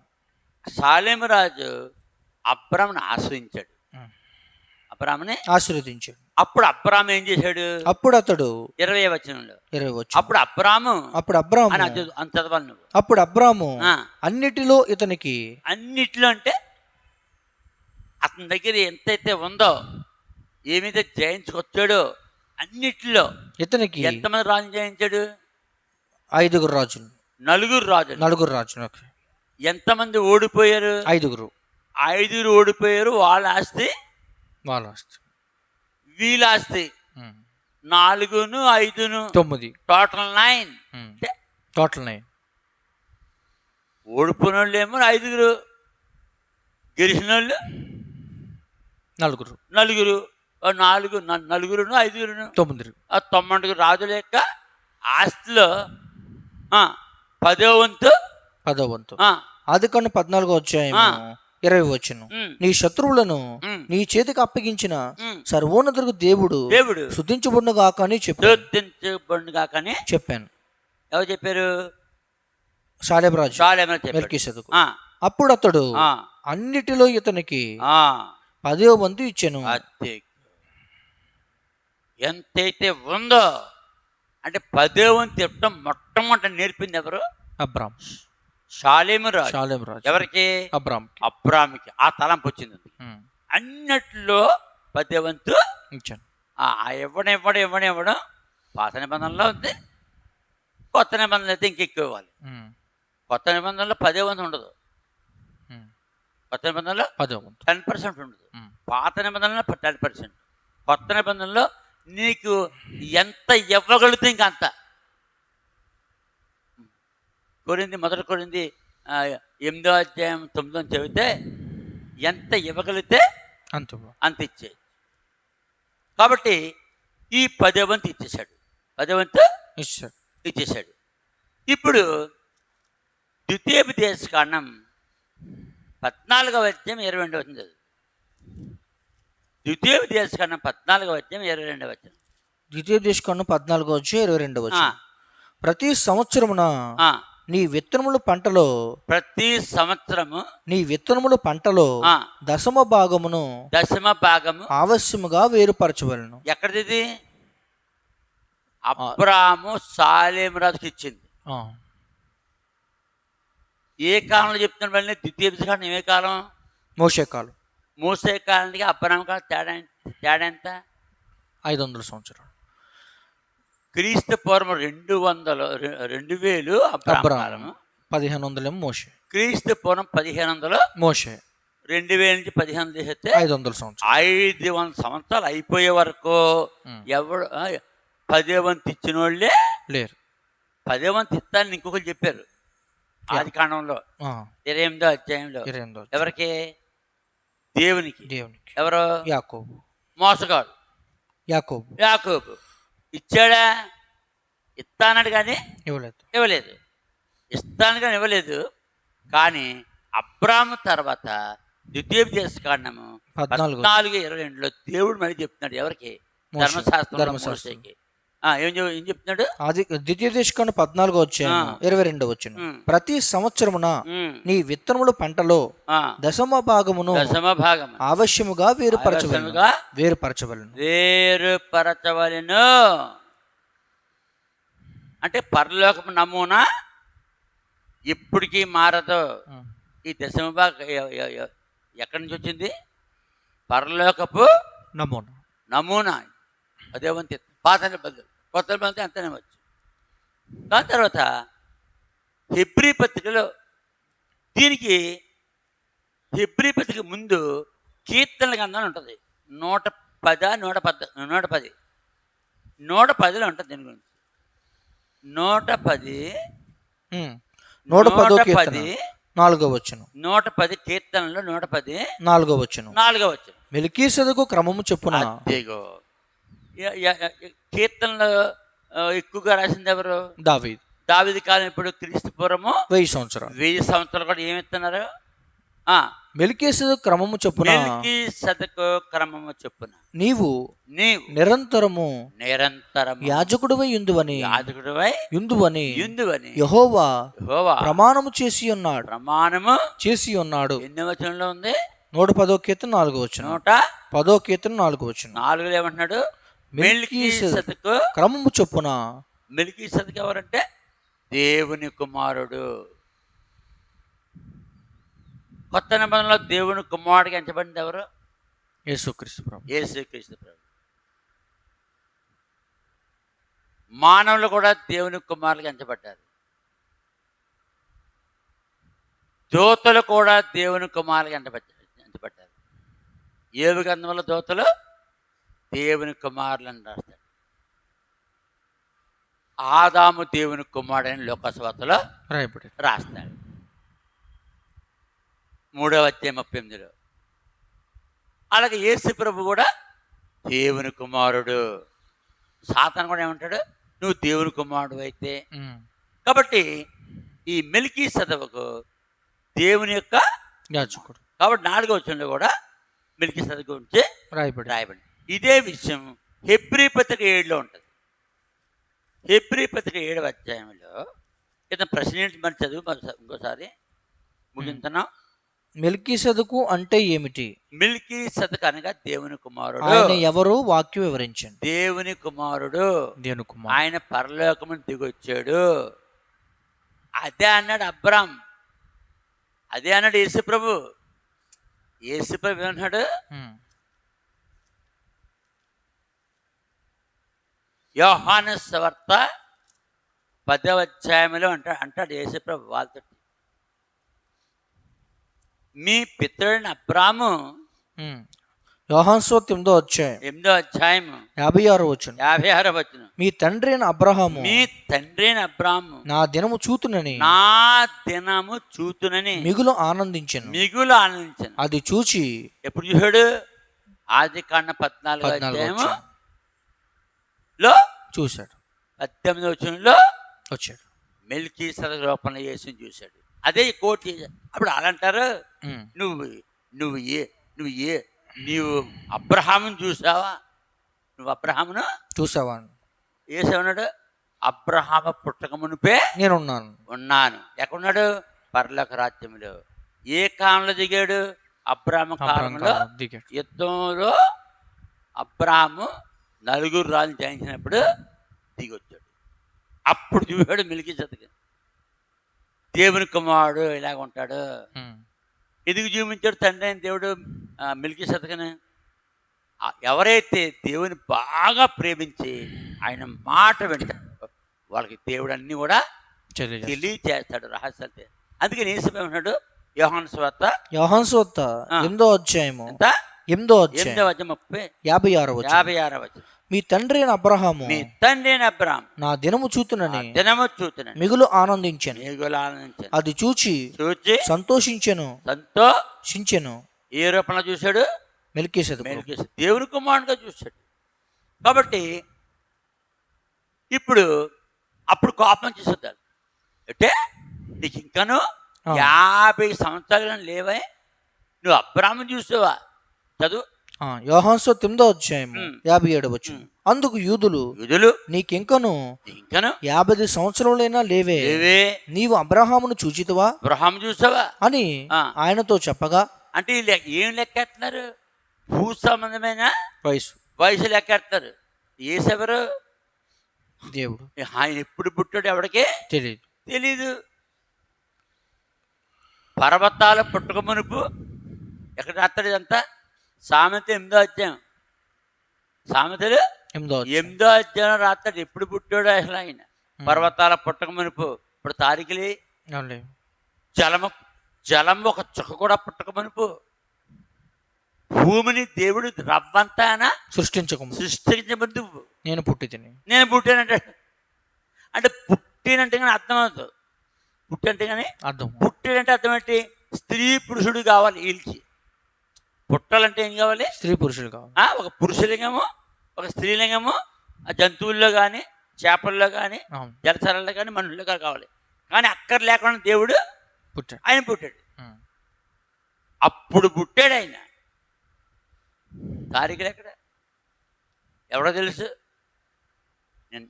S1: షాలేం రాజు అబ్రామ్ని ఆశ్రయించాడు.
S2: ఆశీర్వదించాడు.
S1: అప్పుడు అబ్రాము ఏం చేశాడు?
S2: అప్పుడు అతడు
S1: 20వ వచనంలో అప్పుడు అబ్రాము అని చదవాలి నువ్వు.
S2: అప్పుడు అబ్రాము అన్నిటిలో ఇతనికి,
S1: అన్నిటిలో అంటే అతని దగ్గర ఎంతైతే ఉందో, ఏమైతే జయించుకొచ్చాడో అన్నిటిలో ఇతనికి ఎంతమంది రాజులు జయించాడు?
S2: 5 రాజులు,
S1: 4 రాజులు. ఎంతమంది ఓడిపోయారు? 5 ఓడిపోయారు. వాళ్ళ ఆస్తి వీళ్ళ ఆస్తి 4, 5,
S2: 9
S1: టోటల్ 9. ఓడిపోయిన వాళ్ళు ఏమో 5, గెలిచిన వాళ్ళు
S2: 4,
S1: 5, 9 రాజుల యొక్క ఆస్తిలో 10వ వంతు.
S2: ఆదికాండం 14:20 నీ శత్రువులను నీ చేతికి అప్పగించిన సర్వోన్నతుడు దేవుడు స్తుతించబడును గాక అని చెప్పాను.
S1: ఎవరు చెప్పారు?
S2: షాలేం రాజు మెల్కీసెదెకు. అప్పుడు అతడు అన్నిటిలో ఇతనికి 10వ వంతు ఇచ్చాను.
S1: ఎంతైతే ఉందో అంటే 10వ వంతు ఇవ్వడం మొట్టమొదటి నేర్పింది ఎవరు?
S2: అబ్రామ్.
S1: షాలేము రాజు. ఎవరికి? అబ్రాముకి ఆ తలంపు వచ్చింది. అన్నిట్లో 10వ వంతు
S2: ఇచ్చాను.
S1: ఇవ్వడం పాత నిబంధనలో ఉంది. కొత్త నిబంధనలు అయితే ఇంకెక్కువ ఇవ్వాలి. కొత్త నిబంధనలో 10వ వంతు ఉండదు. కొత్త నిబంధనలో 10% ఉండదు. పాత నిబంధనలో 10%. కొత్త నిబంధనలో నీకు ఎంత ఇవ్వగలిగితే ఇంకా అంత. మొదటి కొరింది 8వ అధ్యాయం 9 చదివితే ఎంత ఇవ్వగలిగితే అంత ఇచ్చే. కాబట్టి ఈ 10వ వంతు ఇచ్చేశాడు. 10వ వంతు ఇచ్చేశాడు. ఇప్పుడు ద్వితీయోపదేశకాండం 14వ అధ్యాయం 22వ వచనం చదువు. ద్వితీయోపదేశకాండం 14వ అధ్యాయం 22వ వచనం.
S2: ద్వితీయోపదేశకాండం 14:22 వచనం. ప్రతి సంవత్సరమున నీ విత్తనములు పంటలో నీ విత్తనములు పంటలో దశమ భాగము ఆవశ్యముగా వేరుపరచవలను.
S1: ఎక్కడిది? అబ్రాము షాలేం రాజుకి ఇచ్చింది. ఏ కాలంలో చెప్తున్న వాళ్ళని? ద్వితీయోపదేశకాండం ఏ కాలం?
S2: మోషే కాలం.
S1: మోషే కాలానికి అబ్రాము కాలం తేడా ఎంత?
S2: 500 సంవత్సరాలు.
S1: క్రీస్తు పూర్వం 2000 అబ్రాము,
S2: 1500 మోషే.
S1: క్రీస్తు పూర్వం 1500
S2: మోషే.
S1: 2000 నుంచి 1500 చేస్తే
S2: 500 సంవత్సరాలు.
S1: 500 సంవత్సరాలు అయిపోయే వరకు ఎవడు 10వ వంతు ఇచ్చిన వాళ్ళే
S2: లేరు.
S1: 10వ వంతు ఇస్తానని ఇంకొకరు చెప్పారు ఆది కాండంలో 28వ అధ్యాయంలో. ఎవరికి? దేవునికి. ఎవరు?
S2: యాకోబు.
S1: మోసగాడు యాకోబు ఇచ్చాడా? ఇస్తానడు కానీ ఇవ్వలేదు. ఇస్తాను కానీ ఇవ్వలేదు. కానీ అబ్రాము తర్వాత ద్వితీయోపదేశకాండము 14:22లో దేవుడు మరి చెప్తున్నాడు. ఎవరికి? ధర్మశాస్త్రం. ఏం చెప్తున్నాడు?
S2: అది ద్వితీయోపదేశకాండం 14:22 వచనం. ప్రతి సంవత్సరమున నీ విత్తనములు పంటలో దశమ భాగమును ఆవశ్యముగా
S1: వేరుపరచవలెను. అంటే పరలోకపు నమూనా ఇప్పటికీ మారదు. ఈ దశమ భాగం ఎక్కడి నుంచి వచ్చింది? పరలోకపు నమూనా. అదే వంతు పాత నిబంధనలు, కొత్త నిబంధనలు అంతనే వచ్చు. దాని తర్వాత హెబ్రీ పత్రికలో దీనికి హెబ్రీ పత్రిక ముందు కీర్తనల గ్రంథం ఉంటుంది. 110లో ఉంటుంది దీని గురించి. 110
S2: 4వ వచనం.
S1: 110 కీర్తనలో 110
S2: 4వ వచనం.
S1: 4వ వచనం.
S2: మెల్కీసెదెకు క్రమము చొప్పున.
S1: అదేగో కీర్తనలో ఎక్కువగా రాసింది ఎవరు? దావీదు కాలం. ఇప్పుడు క్రీస్తు పూర్వము
S2: 1000 సంవత్సరాలు.
S1: 1000 సంవత్సరాలు కూడా ఏమిస్తున్నారు?
S2: మెల్కీసెదెకు క్రమము చొప్పున.
S1: మెల్కీసెదెకు క్రమము చొప్పున నీవు
S2: నిరంతరము యాజకుడివై యుందువని యెహోవా ప్రమాణము చేసి ఉన్నాడు.
S1: ఎన్ని వచనంలో ఉంది?
S2: 110వ కీర్తన 4వ వచనం. 110వ కీర్తన 4వ వచనం.
S1: 4లో ఏమంటున్నాడు? మెల్కీసెదెకు
S2: క్రమము చొప్పున.
S1: మెల్కీసెదెకు ఎవరంటే దేవుని కుమారుడు. కొత్త నిబంధనలో దేవుని కుమారుడికి ఎంచబడింది ఎవరు?
S2: యేసుక్రీస్తు ప్రభు.
S1: మానవులు కూడా దేవుని కుమారుడికి ఎంచబడ్డారు. దూతలు కూడా దేవుని కుమారుడికి ఎంచబడ్డారు. ఏవి గ్రంథంలో దూతలు దేవుని కుమారులు అని రాస్తాడు. ఆదాము దేవుని కుమారుడు అని లోకస్వార్తలో రాస్తాడు 3:38. అలాగే యేసు ప్రభు కూడా దేవుని కుమారుడు. సాతాను కూడా ఏమంటాడు? నువ్వు దేవుని కుమారుడు అయితే. కాబట్టి ఈ మెల్కీసెదెకు దేవుని యొక్క
S2: యాజకుడు.
S1: కాబట్టి 4వ వచనంలో కూడా మెల్కీసెదెకు గురించి రాయబడి. ఇదే విషయం హెబ్రీ పత్రిక 7లో ఉంటుంది. హెబ్రీ పత్రిక 7వ అధ్యాయంలో ఇతను ప్రశ్న మరి చదువు ఇంకోసారి ముగించున్నాం.
S2: మెల్కీసెదెకు అంటే ఏమిటి?
S1: మెల్కీసెదెకు అనగా దేవుని కుమారుడు.
S2: ఆయన ఎవరు? వాక్యం వివరించండి.
S1: దేవుని కుమారుడు. ఆయన పరలోకము దిగొచ్చాడు. అదే అన్నాడు అబ్రాం. అదే అన్నాడు యేసుప్రభు. యేసుప్రభు ఏమన్నాడు? యోహాను సువార్త 10వ అధ్యాయంలో అంటాడు యేసుప్రభు వాళ్ళతో, మీ పితరుడైన అబ్రాము.
S2: యోహాను సువార్త 8వ అధ్యాయం 56వ వచనం. మీ తండ్రి అయిన అబ్రహాము నా దినము చూతునని మిగులు ఆనందించెను. అది చూచి.
S1: ఎప్పుడు చూశాడు? ఆదికాండం 14వ అధ్యాయంలో చూశాడు. 18వ వచనంలో వచ్చాడు. మెల్కీసెదెకు రూపంలో యేసుని చూశాడు. అదే కోటి. అప్పుడు అలాంటారు, నీవు అబ్రహామును చూసావా? నువ్వు అబ్రహామును చూసావా? యేసన్నాడు, అబ్రహాము పుట్టక మునిపే ఉన్నాను. ఎక్కడున్నాడు? పరలోక రాజ్యంలో. ఏ కాలంలో దిగాడు? అబ్రహాము కాలంలో. యుద్ధంలో అబ్రహాము 4 రాజులు జయించినప్పుడు దిగొచ్చాడు. అప్పుడు చూశాడు మెల్కీసెదెకు. దేవుని కుమారుడు ఇలాగ ఉంటాడు. ఎందుకు జీవించాడు తండ్రి అయిన దేవుడు మెల్కీసెదెకుని? ఎవరైతే దేవుని బాగా ప్రేమించి ఆయన మాట వింటాడు వాళ్ళకి దేవుడు అన్ని కూడా తెలియచేస్తాడు, రహస్యాలు. అందుకని యేసుప్రభు యోహాను సువార్త
S2: 8వ అధ్యాయం 56వ వచనం. మీ తండ్రి అయిన అబ్రహాము నా దినము చూతునని మిగులు ఆనందించెను. అది చూచి సంతోషించెను.
S1: ఏ రూపంలో చూశాడు? మెల్కీసెదెకు దేవుని కుమారుడుగా చూశాడు. కాబట్టి అప్పుడు కోపం చేసేద్దాడు. అంటే నీకు ఇంకాను 50 సంవత్సరాలు లేవా? నువ్వు అబ్రాహాము చూసావా? చదువు.
S2: యోహాను సువార్త 8వ అధ్యాయం 57వ వచనం. అందుకు యూదులు నీకింకను 50 సంవత్సరములైనా లేవే, నీవు అబ్రహామును చూచితివా అని ఆయనతో చెప్పగా.
S1: అంటే ఏం లెక్కెడుతున్నారు? భూ సంబంధమైన వయసు లెక్కెడుతున్నారు. యేసెవరు? దేవుడు. ఆయన ఎప్పుడు పుట్టాడు ఎవడికి తెలీదు. పర్వతాల పుట్టక మునుపు ఎక్కడ రాస్తాడు ఇదంతా? సామెత 8వ అధ్యాయం. సామెతలు 8వ అధ్యాయం రాస్తాడు. ఎప్పుడు పుట్టాడు అసలు ఆయన? పర్వతాల పుట్టక మునుపు. ఇప్పుడు తారీఖులే జలం ఒక చుక్క కూడా పుట్టక మునుపు భూమిని దేవుడు రవ్వంతానా సృష్టించే ముందు
S2: నేను పుట్టానంటాడు.
S1: అంటే పుట్టినంటే కానీ అర్థం అవుతుంది. పుట్టంటే కానీ పుట్టినంటే అర్థం ఏంటి? స్త్రీ పురుషుడు కావాలి. వీళ్ళకి పుట్టాలంటే ఏం కావాలి?
S2: స్త్రీ పురుషుడు కావాలి.
S1: ఒక పురుషులింగము, ఒక స్త్రీలింగము, ఆ జంతువుల్లో కానీ, చేపల్లో కానీ, జలచరాల్లో కానీ, మనుషుల్లో కానీ కావాలి. కానీ అక్కర్ లేకుండా దేవుడు ఆయన పుట్టాడు. అప్పుడు పుట్టాడు ఆయన. తారీఖులు ఎక్కడ ఎవడో తెలుసు? నేను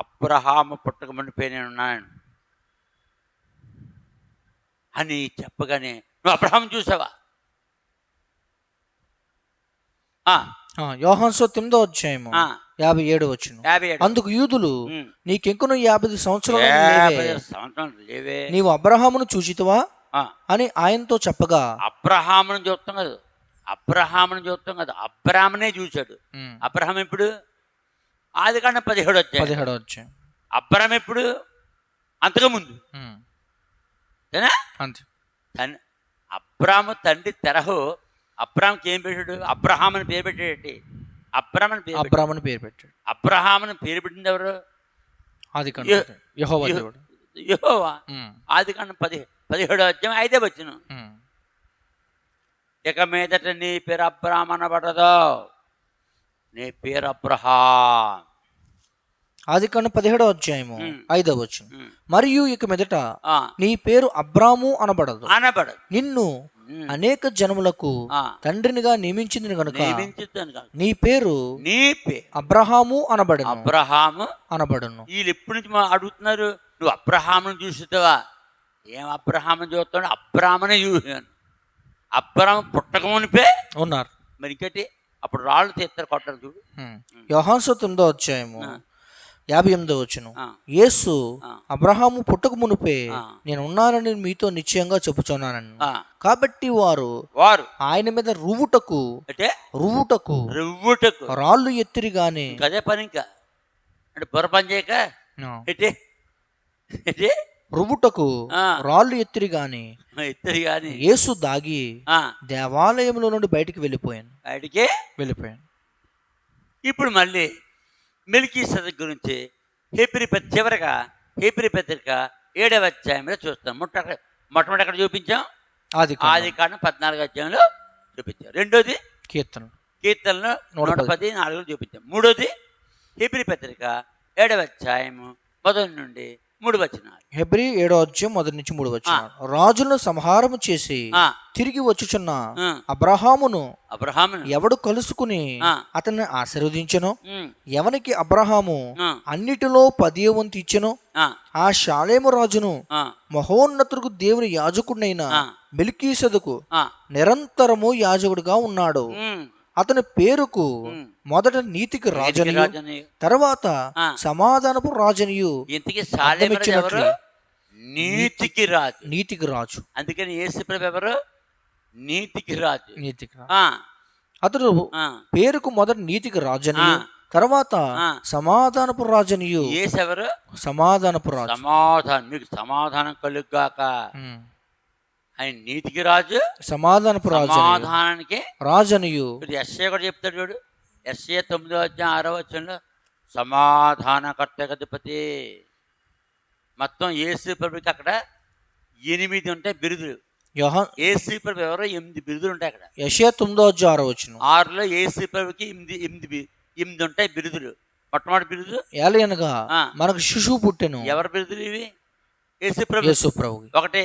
S1: అబ్రహాము పుట్టక మునిపే నేను ఉన్నాను అని చెప్పగానే నువ్వు అబ్రహాం చూసావా?
S2: యోహాను సువార్త 8వ అధ్యాయము 57 వచనం. అందుకు యూదులు, నీకెంకను 50 సంవత్సరాలు
S1: లేవే,
S2: నీవు అబ్రహామును చూచితివా అని ఆయనతో చెప్పగా,
S1: అబ్రహామును చూస్తాం కదా, అబ్రహామునే చూశాడు. అబ్రహాం ఎప్పుడు? ఆదికాండం 17వ అధ్యాయం. అబ్రహాం ఎప్పుడు? అంతకుముందు. అబ్రాము తండ్రి తెరహు అబ్రామ్కి ఏం పెట్టాడు? అబ్రహాం అని పేరు పెట్టాడు. అబ్రాహాముని పేరు పెట్టాడు. అబ్రహాముని పేరు పెట్టింది ఎవరు? యెహోవా. ఆదికాండం 17వ అధ్యాయం 5వ వచనం. ఇక మీదట నీ పేరు అబ్రాహాం అనబడదు, నీ పేరు అబ్రహాం.
S2: ఆదికాండం 17వ అధ్యాయము 5వ వచనం. మరియు ఇక మీదట నీ పేరు అబ్రాము అనబడదు, నిన్ను అనేక జనములకు తండ్రినిగా నియమించింది కనుక నీ పేరు అబ్రహాము అనబడును.
S1: వీళ్ళు ఎప్పటి నుంచి అడుగుతున్నారు, నువ్వు అబ్రహామును చూస్తావా? ఏం అబ్రహాము చూస్తాడు? అబ్రాహామునే చూసాను. అబ్రహాము పుట్టకమునిపే
S2: ఉన్నారు.
S1: మరి ఇంకటి అప్పుడు రాళ్ళు తీస్తారు, కొట్టరు. చూడు
S2: యోహాను సువార్త 9వ అధ్యాయము 58వ వచనం. యేసు అబ్రహాము పుట్టక మునుపే నేను ఉన్నానని మీతో నిశ్చయంగా చెప్పుచున్నానని. కాబట్టి వారు ఆయన మీద రువ్వుటకు రాళ్ళు ఎత్తిరి గాని.
S1: అదే పని. ఇంకా అంటే బుర్ర పని చేయక
S2: రువ్వుటకు రాళ్ళు ఎత్తిరి గాని యేసు దాగి దేవాలయంలో నుండి బయటికి వెళ్ళిపోయాను.
S1: ఇప్పుడు మళ్ళీ మెల్కీసెదెకు గురించి చివరగా హెబ్రీ పత్రిక 7వ అధ్యాయంలో చూస్తాం. మొట్టమొదటి ఎక్కడ చూపించాం? ఆదికాండం 14వ అధ్యాయంలో చూపించాం. రెండోది కీర్తనలు 114 చూపించాం. మూడోది హెబ్రీ పత్రిక 7వ అధ్యాయము 1 నుండి 3 వచనాలు.
S2: హెబ్రీ 7వ అధ్యాయం 1 నుంచి 3 వచనాలు. రాజులను సంహారము చేసి తిరిగి వచ్చుచున్న అబ్రహామును ఎవడు కలుసుకుని అతన్ని ఆశీర్వదించెనో, ఎవనికి అబ్రహాము అన్నిటిలో 10వ వంతు ఇచ్చెనో, ఆ షాలేము రాజును మహోన్నతులకు దేవుని యాజకుడినైన మెల్కీసెదెకు నిరంతరము యాజకుడిగా ఉన్నాడు. అతని పేరుకు మొదట నీతికి రాజనియు, తర్వాత సమాధానపు రాజనియు. నీతికి రాజు.
S1: అందుకని యేసు ప్రభు ఎవరు? నీతికి రాజు.
S2: అతడు పేరుకు మొదట నీతికి రాజనియు, తర్వాత సమాధానపు రాజనియు.
S1: యేసెవరు?
S2: సమాధానపు రాజు.
S1: మీకు సమాధానం కలుగుగాక. ఆయన నీతికి రాజు,
S2: సమాధానపు రాజు,
S1: సమాధానానికి
S2: రాజనియు.
S1: యెషయా కూడా చెప్తాడు చూడు, యెషయా 9వ అధ్యాయం 6వ వచనంలో సమాధానకర్తకు అధిపతి. మొత్తం యేసు ప్రభుకి అక్కడ 8 ఉంటాయి బిరుదులు. యేసు ప్రభు ఎవరో 8 బిరుదులు ఉంటాయి అక్కడ.
S2: యెషయా 9వ అధ్యాయం 6వ వచనం.
S1: 6లో యేసు ప్రభుకి 8 ఉంటాయి బిరుదులు. మొట్టమొదటి బిరుదు
S2: ఏలయనగా మనకు శిశువు పుట్టెను.
S1: ఎవరి బిరుదులు ఇవి? యేసు
S2: ప్రభు.
S1: ఒకటే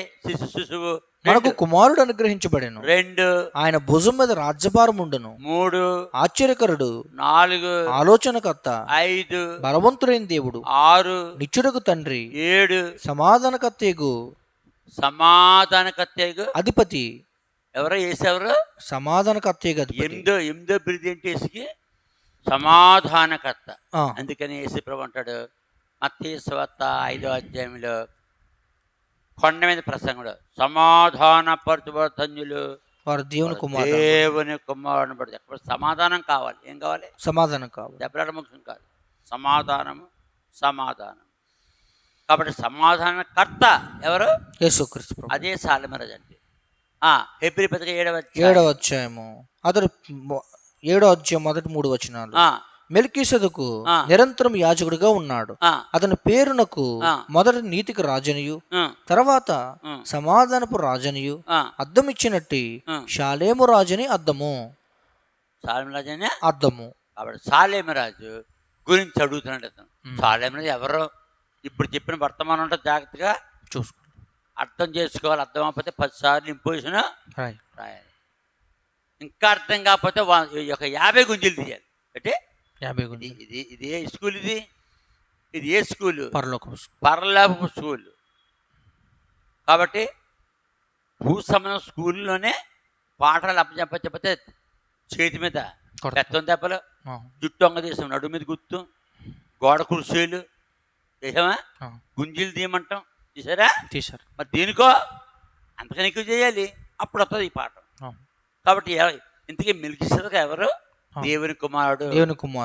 S1: శిశువు.
S2: మనకు కుమారుడు అనుగ్రహించబడెను.
S1: 2
S2: ఆయన భుజం మీద రాజ్యభారం ఉండును.
S1: 3
S2: ఆశ్చర్యకరుడు.
S1: 4
S2: ఆలోచనకర్త.
S1: 5
S2: బలవంతుడైన దేవుడు.
S1: 6
S2: నిత్యుడకు తండ్రి.
S1: 7
S2: సమాధానకర్తయగు అధిపతి.
S1: ఎవరో యేసెవరు?
S2: సమాధానకర్తయగు అధిపతి.
S1: 8వ బిరుదు ఏంటి యేసుకి? సమాధానకర్త. అందుకని యేసు ప్రభు అంటాడు మత్తయి సువార్త 5వ అధ్యాయంలో కొండ మీద ప్రసంగుడు, సమాధాన పరచుబడులు
S2: వారు దేవుని
S1: కుమారుని పడుతుంది. అక్కడ సమాధానం కావాలి. ఏం కావాలి?
S2: సమాధానం కావాలి.
S1: దెబ్బలాట ముఖ్యం కాదు. సమాధానం. కాబట్టి సమాధానకర్త ఎవరు?
S2: యేసుక్రీస్తు ప్రభు.
S1: అదే సాలెమరాజు అంటే. హెబ్రీ పత్రిక
S2: 7వ అధ్యాయము అతడు 7వ అధ్యాయం మొదటి 3 వచనాలు. మెల్కీసెదెకు నిరంతరం యాజకుడిగా ఉన్నాడు. అతని పేరునకు మొదట నీతికి రాజనియు తర్వాత సమాధానపు రాజనియు అద్దం ఇచ్చినట్టి షాలేము రాజని అద్దము.
S1: సాలెమరాజు అనే
S2: అద్దము.
S1: కాబట్టి సాలెమరాజు గురించి అడుగుతున్నాడు అతను. సాలెమరాజు ఎవరో ఇప్పుడు చెప్పిన వర్తమానం ఉంటే జాగ్రత్తగా
S2: చూసుకో,
S1: అర్థం చేసుకోవాలి. అర్థం కాకపోతే 10 సార్లు ఇంపోజిషన్ రాయాలి. ఇంకా అర్థం కాకపోతే ఒక 50 గుంజీలు తీయాలి. అంటే
S2: 50 గుంజీలు.
S1: ఇది ఏ స్కూల్? ఇది ఏ స్కూలు?
S2: పరలోకపు
S1: స్కూల్. కాబట్టి భూ సంబంధం స్కూల్లోనే పాఠాలు అప్పచెప్పతే చేతి మీద పెత్తం దెబ్బలు, జుట్టు అంగదీసాం, నడు మీద గుర్తు, గోడ కుర్చీలు చేసామా, గుంజీలు తీయమంటాం, తీసారు. మరి దీనికో అంతకని ఎక్కువ చేయాలి, అప్పుడు వస్తుంది ఈ పాఠం. కాబట్టి ఇంతకీ మెల్కీసెదెకు ఎవరు? దేవుని కుమారుడు.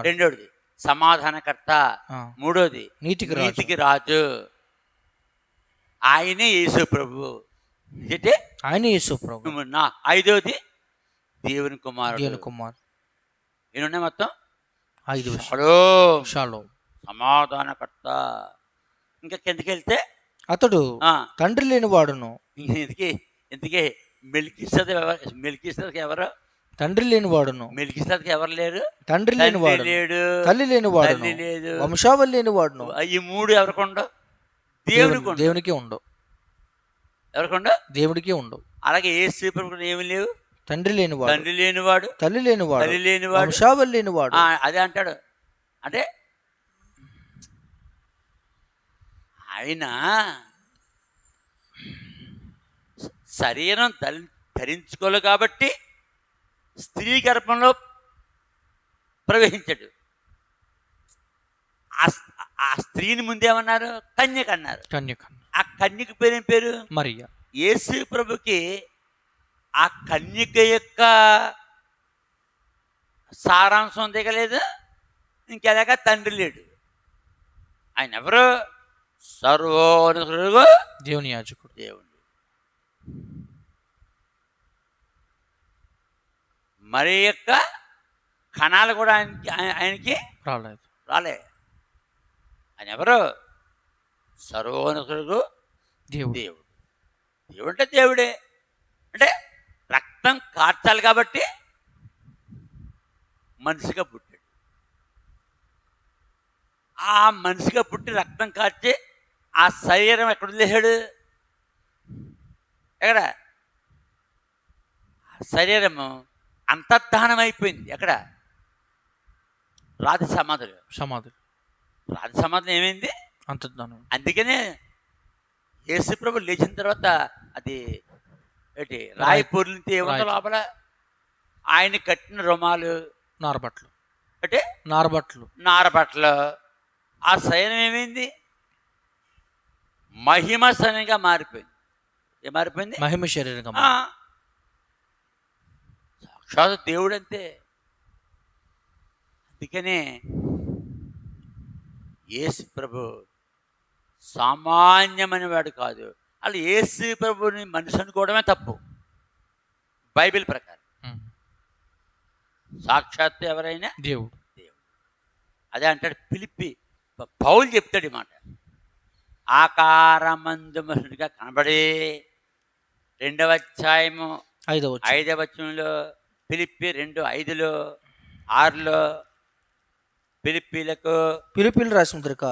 S1: రెండోది సమాధానకర్త. మూడోది నీతికి రాజు. ఆయనే యేసు ప్రభు.
S2: ఆయన యేసు ప్రభు.
S1: ఐదోది దేవుని కుమారుడు. ఏనున్నాయి మొత్తం
S2: 5.
S1: సమాధానకర్త. ఇంకా కిందకి వెళ్తే
S2: అతడు తండ్రి లేని వాడును.
S1: ఇంతకీ మెల్కీసెదెకు ఎవరు?
S2: తండ్రి లేని వాడును.
S1: మెల్కీసెదెకు ఎవరు లేరు?
S2: తండ్రి లేని వాడు లేడు, తల్లి లేని వాడు లేదు, వంశావళి లేని వాడును.
S1: ఈ 3 ఎవరికి ఉండవు?
S2: దేవునికి ఉండవు.
S1: ఎవరికి ఉండవు?
S2: దేవుడికి ఉండవు.
S1: అలాగే యేసు ప్రభువుకు ఏమి లేవు.
S2: తండ్రి లేనివాడు,
S1: తల్లి లేనివాడు,
S2: వంశావళి లేనివాడు.
S1: అదే అంటాడు. అంటే ఆయన శరీరం ధరించుకోలే కాబట్టి స్త్రీ గర్భంలో ప్రవేశించాడు. ఆ స్త్రీని ముందేమన్నారు? కన్యక అన్నారు. ఆ కన్యక పేరేం పేరు?
S2: మరియా.
S1: యేసు ప్రభుకి ఆ కన్యక యొక్క సారాంశం దిగలేదు. ఇంకెలాగా తండ్రి లేడు. ఆయన ఎవరు? సర్వోన్నతుడు,
S2: దేవుని యాజకుడు.
S1: దేవుడు. మరి యొక్క కణాలు కూడా ఆయనకి రాలే. ఆయన ఎవరు? సర్వోన్నతుడు, దేవుడు. దేవుడు అంటే దేవుడే. అంటే రక్తం కార్చాలి కాబట్టి మనిషిగా పుట్టాడు. ఆ మనిషిగా పుట్టి రక్తం కార్చి ఆ శరీరం ఎక్కడ వదిలేశాడు? ఎక్కడ? శరీరము అంతర్ధానం అయిపోయింది. ఎక్కడ? రాతి సమాధులు. రాతి సమాధులు ఏమైంది?
S2: అంతర్ధానం.
S1: అందుకనే యేసు ప్రభు లేచిన తర్వాత అది ఏంటి రాయి పొర్లింతే ఏముందో లోపల? ఆయన కట్టిన రుమాలు,
S2: నారబట్టలు.
S1: అంటే నారబట్టలు. ఆ శయనం ఏమైంది? మహిమ శరీరంగా మారిపోయింది. ఏం మారిపోయింది?
S2: మహిమ శరీరంగా.
S1: సాక్షాత్ దేవుడు అంతే. అందుకనే యేసు ప్రభు సామాన్యమైన వాడు కాదు. అలా యేసు ప్రభుని మనిషి అనుకోవడమే తప్పు బైబిల్ ప్రకారం. సాక్షాత్ ఎవరైనా
S2: దేవుడు.
S1: అదే అంటాడు ఫిలిప్పి పౌలు చెప్తాడు ఈ మాట. ఆకారమందు మనుషుడిగా కనబడి 2వ అధ్యాయము 5వ వచనంలో, ఫిలిప్పి 2:5, 6
S2: ఫిలిప్పీయులకు రాసిన పత్రిక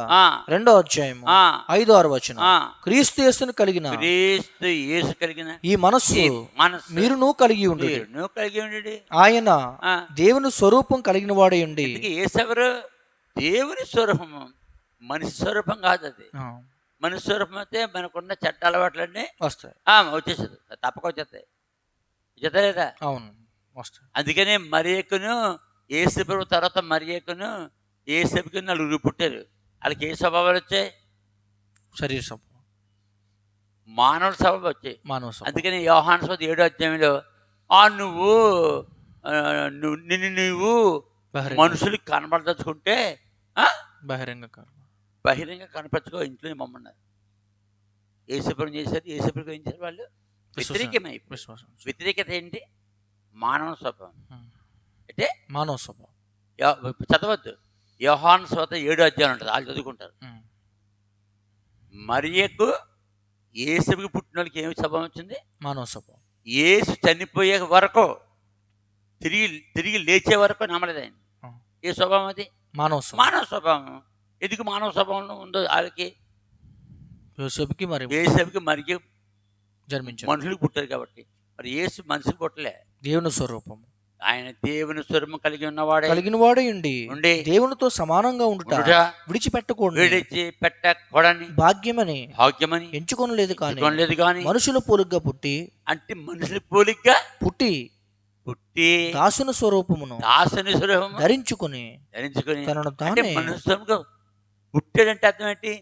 S2: 2వ అధ్యాయము 5, 6 వచనం. క్రీస్తు యేసు కలిగిన ఈ మనస్సు మీరును కలిగి ఉండి ఆయన దేవుని స్వరూపం కలిగిన వాడై ఉండి.
S1: యేసెవరు? దేవుని స్వరూపము, మనిషి స్వరూపం కాదు. అది మనిషి స్వరూపం అయితే మనకున్న చట్ట అలవాట్లన్నీ
S2: వస్తాయి,
S1: వచ్చేస్తుంది, తప్పక వచ్చేస్తాయి. లేదా?
S2: అవును, వస్తాయి.
S1: అందుకనే మరియకును యేసు ప్రభు తర్వాత మరియకును యేసుకి 4 పుట్టారు. వాళ్ళకి ఏ స్వభావాలు వచ్చాయి?
S2: శరీర స్వభావం,
S1: మానవ స్వభావం వచ్చాయి. అందుకని యోహాను సువార్త 7వ అధ్యాయంలో నిన్ను నువ్వు మనుషులకి కనబడదలుచుకుంటే బహిరంగ కనపరచుకో ఇంట్లో మమ్మన్నారు. యేసుప్రభుని చేశారు, యేసుప్రభు ఏం చేశారు వాళ్ళు? వ్యతిరేకమైపోయి.
S2: విశ్వాసం.
S1: వ్యతిరేకత ఏంటి? మానవ స్వభావం. అంటే
S2: మానవ స్వభావం.
S1: చదవద్దు, యోహాను సువార్త 7వ అధ్యాయం ఉంటుంది, వాళ్ళు చదువుకుంటారు. మరియకు యేసుకి పుట్టిన వాళ్ళకి ఏమి స్వభావం వచ్చింది?
S2: మానవ స్వభావం.
S1: యేసు చనిపోయే వరకు, తిరిగి లేచే వరకు నమ్మలేదు ఆయన. ఏ స్వభావం అది?
S2: మానవ
S1: స్వభావం. ఎందుకు మానవ స్వభావంలో ఉందో వాళ్ళకి?
S2: యోసేపుకి
S1: మరి
S2: జన్మించారు,
S1: మనుషులకు పుట్టారు కాబట్టి. మరి యేసు మనుషులు పుట్టలే, దేవుని
S2: స్వరూపం.
S1: ఆయన దేవుని స్వరూపం కలిగిన
S2: వాడే ఉండి దేవునితో సమానంగా ఉండుట విడిచిపెట్టకూడని భాగ్యమని ఎంచుకోలేదు కానీ మనుషుల పోలికగా పుట్టి,
S1: అంటే మనుషుల పోలికగా
S2: పుట్టి దాసుని స్వరూపమును ధరించుకుని తనను తానే
S1: మనుషులుగా పుట్టాడంటే అర్థం ఏంటి?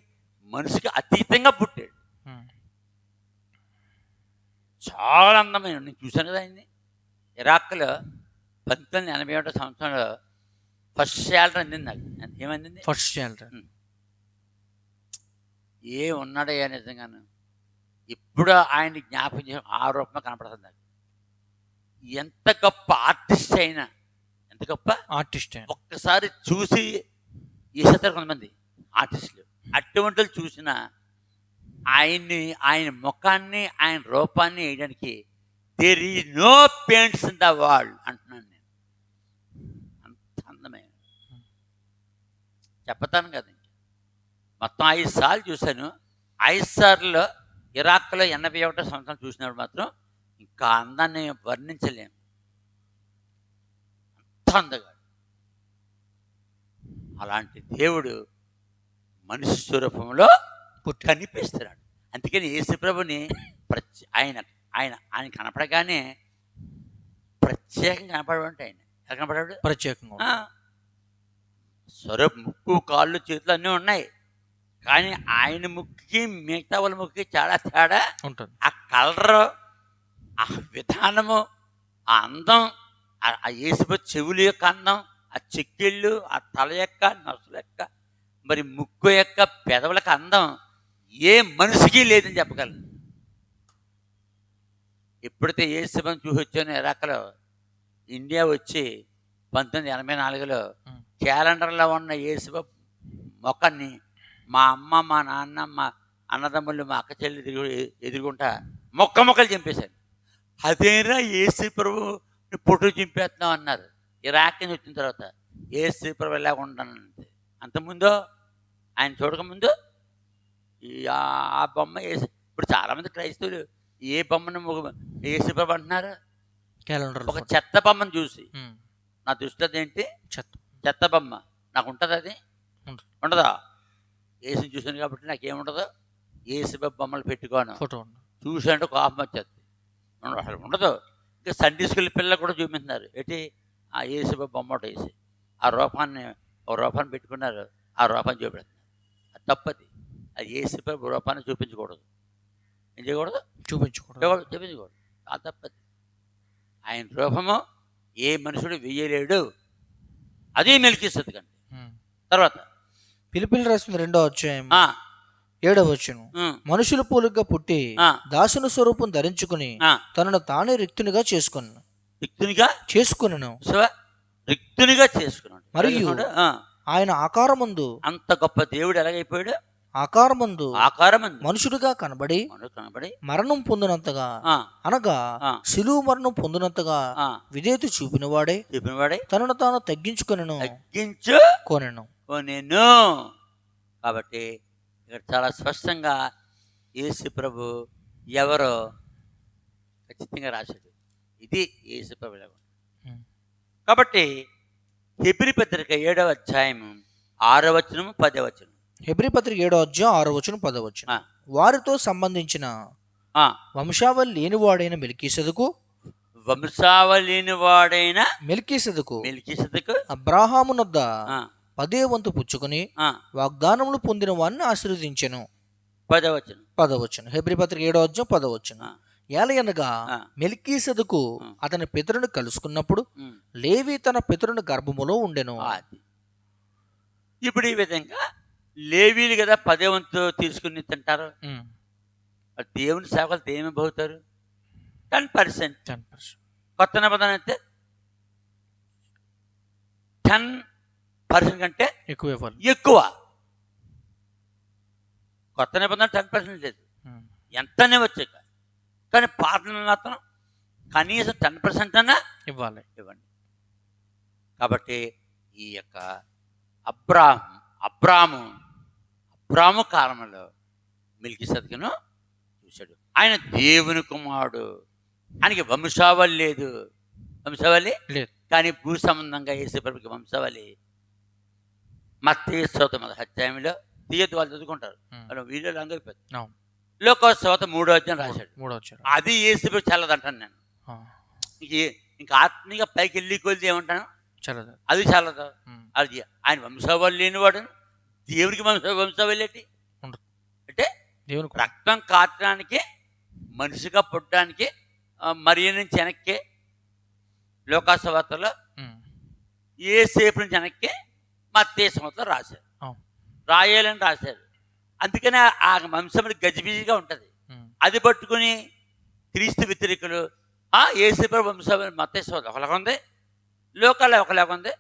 S1: మనిషికి అతీతంగా పుట్టాడు. చాలా అందమైన, నేను చూశాను కదా ఆయన్ని. ఇరాక్లో 1981 సంవత్సరంలో ఫస్ట్ శాలరీ అందింది నాకు. ఏమందింది?
S2: First salary.
S1: ఉన్నాడయ్యా నిజంగాను. ఇప్పుడు ఆయన్ని జ్ఞాపకం చేసి ఆ రూపంలో కనపడుతుంది నాకు. ఎంత గొప్ప ఆర్టిస్ట్ అయినా, ఎంత గొప్ప ఆర్టిస్ట్ అయినా ఒక్కసారి చూసి వేసేస్తారు కొంతమంది ఆర్టిస్టులు. అటువంటి వాళ్ళు చూసిన ఆయన ముఖాన్ని, ఆయన రూపాన్ని వేయడానికి there is no paints in the world అంటున్నాను నేను. అంత అందమైన చెప్తాను కదా. మొత్తం 5 సార్లు చూశాను. 5 సార్లు ఇరాక్లో 81 సంవత్సరం చూసినప్పుడు మాత్రం ఇంకా అందాన్ని వర్ణించలేము. అంత అందగాడు. అలాంటి దేవుడు మనిషి స్వరూపంలో కనిపిస్తున్నాడు. అందుకని యేసుప్రభుని ఆయన కనపడగానే ప్రత్యేకంగా కనపడమంటే ఆయన ఎలా కనపడాడు?
S2: ప్రత్యేకంగా
S1: ముక్కు, కాళ్ళు, చేతులు అన్నీ ఉన్నాయి. కానీ ఆయన ముక్కుకి మిగతా వాళ్ళ ముక్కుకి చాలా తేడా ఉంటుంది. ఆ కలరు, ఆ విధానము, ఆ అందం, ఆ యేసుప్రభు చెవుల యొక్క అందం, ఆ చెక్కిళ్ళు, ఆ తల యొక్క, నొసల యొక్క, మరి ముక్కు యొక్క, పెదవులకు అందం ఏ మనిషికి లేదని చెప్పగలను. ఎప్పుడైతే యేసుప్రభుని చూసి వచ్చానో ఇరాక్లో, ఇండియా వచ్చి 1984లో క్యాలెండర్లో ఉన్న యేసుప్రభు మొక్కని మా అమ్మ, మా నాన్న, మా అన్నదమ్ముళ్ళు, మా అక్క చెల్లి ఎదురుగుంటా మొక్కలు చింపేశారు. అదేనా యేసుప్రభు ఫోటో చింపేస్తున్నాం అన్నారు. ఇరాక్ నుంచి వచ్చిన తర్వాత యేసుప్రభు ఎలాగ ఉంటానంటే, అంతకుముందు ఆయన చూడకముందు ఆ బొమ్మ ఇప్పుడు చాలామంది క్రైస్తవులు ఏ బొమ్మను యేసుప్రభు అంటున్నారు?
S2: క్యాలెండర్
S1: ఒక చెత్త బొమ్మను చూసి. నా దృష్టిలో ఏంటి? చెత్త బొమ్మ. నాకు ఉంటుంది అది? ఉండదా? యేసుని చూసాను కాబట్టి నాకేముండదు. యేసుప్రభు బొమ్మలు పెట్టుకోను, ఫోటో చూసానంటే కోపం వచ్చేది. అసలు ఉండదు. ఇంకా సండే స్కూల్ పిల్లలు కూడా చూపిస్తున్నారు. ఏంటి? ఆ యేసుప్రభు బొమ్మ ఒకటి వేసి ఆ రూపాన్ని, ఒక రూపాన్ని పెట్టుకున్నారు, ఆ రూపాన్ని చూపెడుతున్నారు. అది తప్పది. అది యేసుప్రభు రూపాన్ని చూపించకూడదు. ఏం చేయకూడదు? చూపించకూడదు. ఆ తప్పది. ఆయన రూపము ఏ మనుషుడు వెయ్యలేడు. అదే మెలికిస్తుంది. కండి తర్వాత
S2: ఫిలిప్పీయులకు రాసిన 2వ అధ్యాయం 7వ వచనం, మనుషుల పోలికగా పుట్టి దాసుని స్వరూపం ధరించుకుని తనను తానే రిక్తునిగా చేసుకున్నాను. మరియు ఆయన ఆకారమందు,
S1: అంత గొప్ప దేవుడు ఎలాగైపోయాడు?
S2: ఆకారమందు మనుషుడుగా కనబడి మరణం పొందినంతగా, అనగా శిలువ మరణం పొందినంతగా విధేయత చూపినవాడే తనను తాను తగ్గించుకొనెను.
S1: కాబట్టి ఇక్కడ చాలా స్పష్టంగా యేసు ప్రభు ఎవరో ఖచ్చితంగా రాశాడు. ఇది యేసు ప్రభు. కాబట్టి హెబ్రీ పత్రిక 7వ అధ్యాయం 6వ వచనం 10వ వచనం.
S2: హెబ్రీ పత్రిక 7వ అధ్యాయం 6వ వచనం 10వ వచనం. వారితో సంబంధించిన వంశావళి లేనివాడైన మెల్కీసెదెకు అబ్రాహామునొద్ద 10వ వంతు పుచ్చుకొని వాగ్దానములు పొందిన వారిని ఆశీర్వదించెను. 10వ వచనం. హెబ్రీ పత్రిక 7వ అధ్యాయం 10వ వచనం. ఏలయనగా మెల్కీసెదెకు అతని పితరుని కలుసుకున్నప్పుడు లేవి తన పితరుని గర్భములో ఉండెను.
S1: ఇప్పుడు ఈ విధంగా లేవీలు కదా 10వ వంతు తీసుకుని తింటారు.
S2: ఉమ్.
S1: మరి దేవుని సేవకులు ఏమి పోతారు? 10%.
S2: 10%.
S1: కొత్త నిబంధన అయితే 10% కంటే
S2: ఎక్కువ ఇవ్వాలి.
S1: ఎక్కువ. కొత్త నిబంధన 10% లేదు, ఎంతనే వచ్చాక. కానీ పాత నిబంధన మాత్రం కనీసం 10% అన్నా
S2: ఇవ్వాలి.
S1: ఇవ్వండి. కాబట్టి ఈ యొక్క అబ్రాము కాలంలో మెల్కీసెదెకును చూశాడు. ఆయన దేవుని కుమారుడు, ఆయనకి వంశావళి లేదు. వంశావళి
S2: లేదు.
S1: కానీ భూ సంబంధంగా యేసుప్రభుకి వంశావళి మత్తయి 1:10 తీయద్దు, వాళ్ళు చదువుకుంటారు, వాళ్ళు వీడియోలు అందరూ లోకస్వార్త 3వ అధ్యాయం రాశాడు. అది యేసుప్రభు చల్లదంటాను నేను. ఇంకా ఆత్మీయ పైకి వెళ్ళి కొలిది ఏమంటాను, చల్లదు. అది చల్లదు. అది ఆయన వంశావళి లేనివాడు. దేవునికి వంశావళి ఏంటి అంటే దేవునికి రక్తం కాచడానికి, మనిషిగా పుట్టడానికి మరియ నుంచి వెనక్కి లోకస్వార్తలో యేసేపు నుంచి వెనక్కి మత్తయి సువార్తలో రాశారు. రాయాలని రాశారు. అందుకనే ఆ వంశం గజిబిజిగా ఉంటుంది. అది పట్టుకుని క్రీస్తు వ్యతిరేకులు యేసుప్రభు వంశావళి మత్తయి సువార్త ఒకలాగా ఉంది, లోకాల్లో ఒకలాగా ఉంది,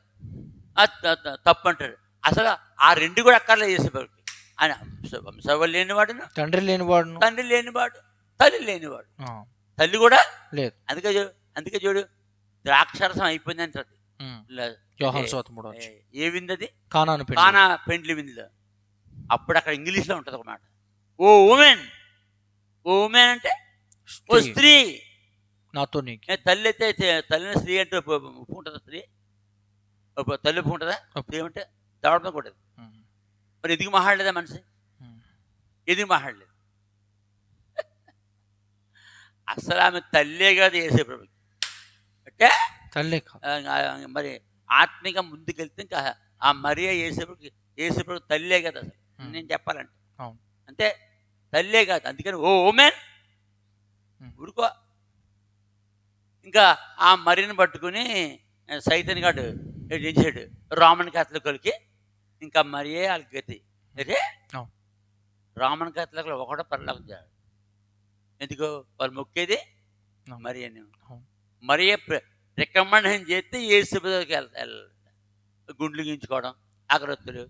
S1: తప్పు అంటాడు. అసలు ఆ రెండు కూడా అక్కర్లేదు యేసుప్రభుకి. ఆయన వంశావళి లేనివాడు, తండ్రి లేనివాడు, తల్లి లేనివాడు, తల్లి కూడా లేదు. అందుకే చూడు ద్రాక్షరసం అయిపోయింది అంటది. ఏ విందు అది? కానా పెండ్లి విందులో. అప్పుడు అక్కడ ఇంగ్లీష్లో ఉంటుంది ఒక మాట, ఓ ఉమెన్. ఓ ఉమెన్ అంటే ఓ స్త్రీ. నాతో తల్లి అయితే తల్లిని స్త్రీ అంటే ఉప్పు ఉంటుందా? స్త్రీ తల్లి ఉప్పు ఉంటుందా? స్త్రీ అంటే దవడతో కొట్టదు. మరి ఎందుకు మాట్లాడలేదా మనిషి? ఎందుకు మాట్లాడలేదు? అసలు ఆమె తల్లే కాదు యేసుప్రభుకి. అంటే తల్లే మరి ఆత్మీయంగా ముందుకెళ్తే ఇంకా ఆ మరియ యేసుప్రభు తల్లే కదా అసలు నేను చెప్పాలంటే. అంతే, తల్లే కాదు. అందుకని ఓ ఉమెన్ ఊరుకో. ఇంకా ఆ మరియను పట్టుకుని సైతన్ గాడు చేశాడు రోమన్ క్యాథలికులకి. ఇంకా మరియే వాళ్ళకి గతి. అదే రోమన్ క్యాథలికులు ఒకటో పరలోకం చేయాలి. ఎందుకు? వాళ్ళు మొక్కేది మరియని. మరియే రికమెండేషన్ చేస్తే యేసుప్రభుకి వెళ్ళాలి. గుండ్లు గించుకోవడం, అగరొత్తులు,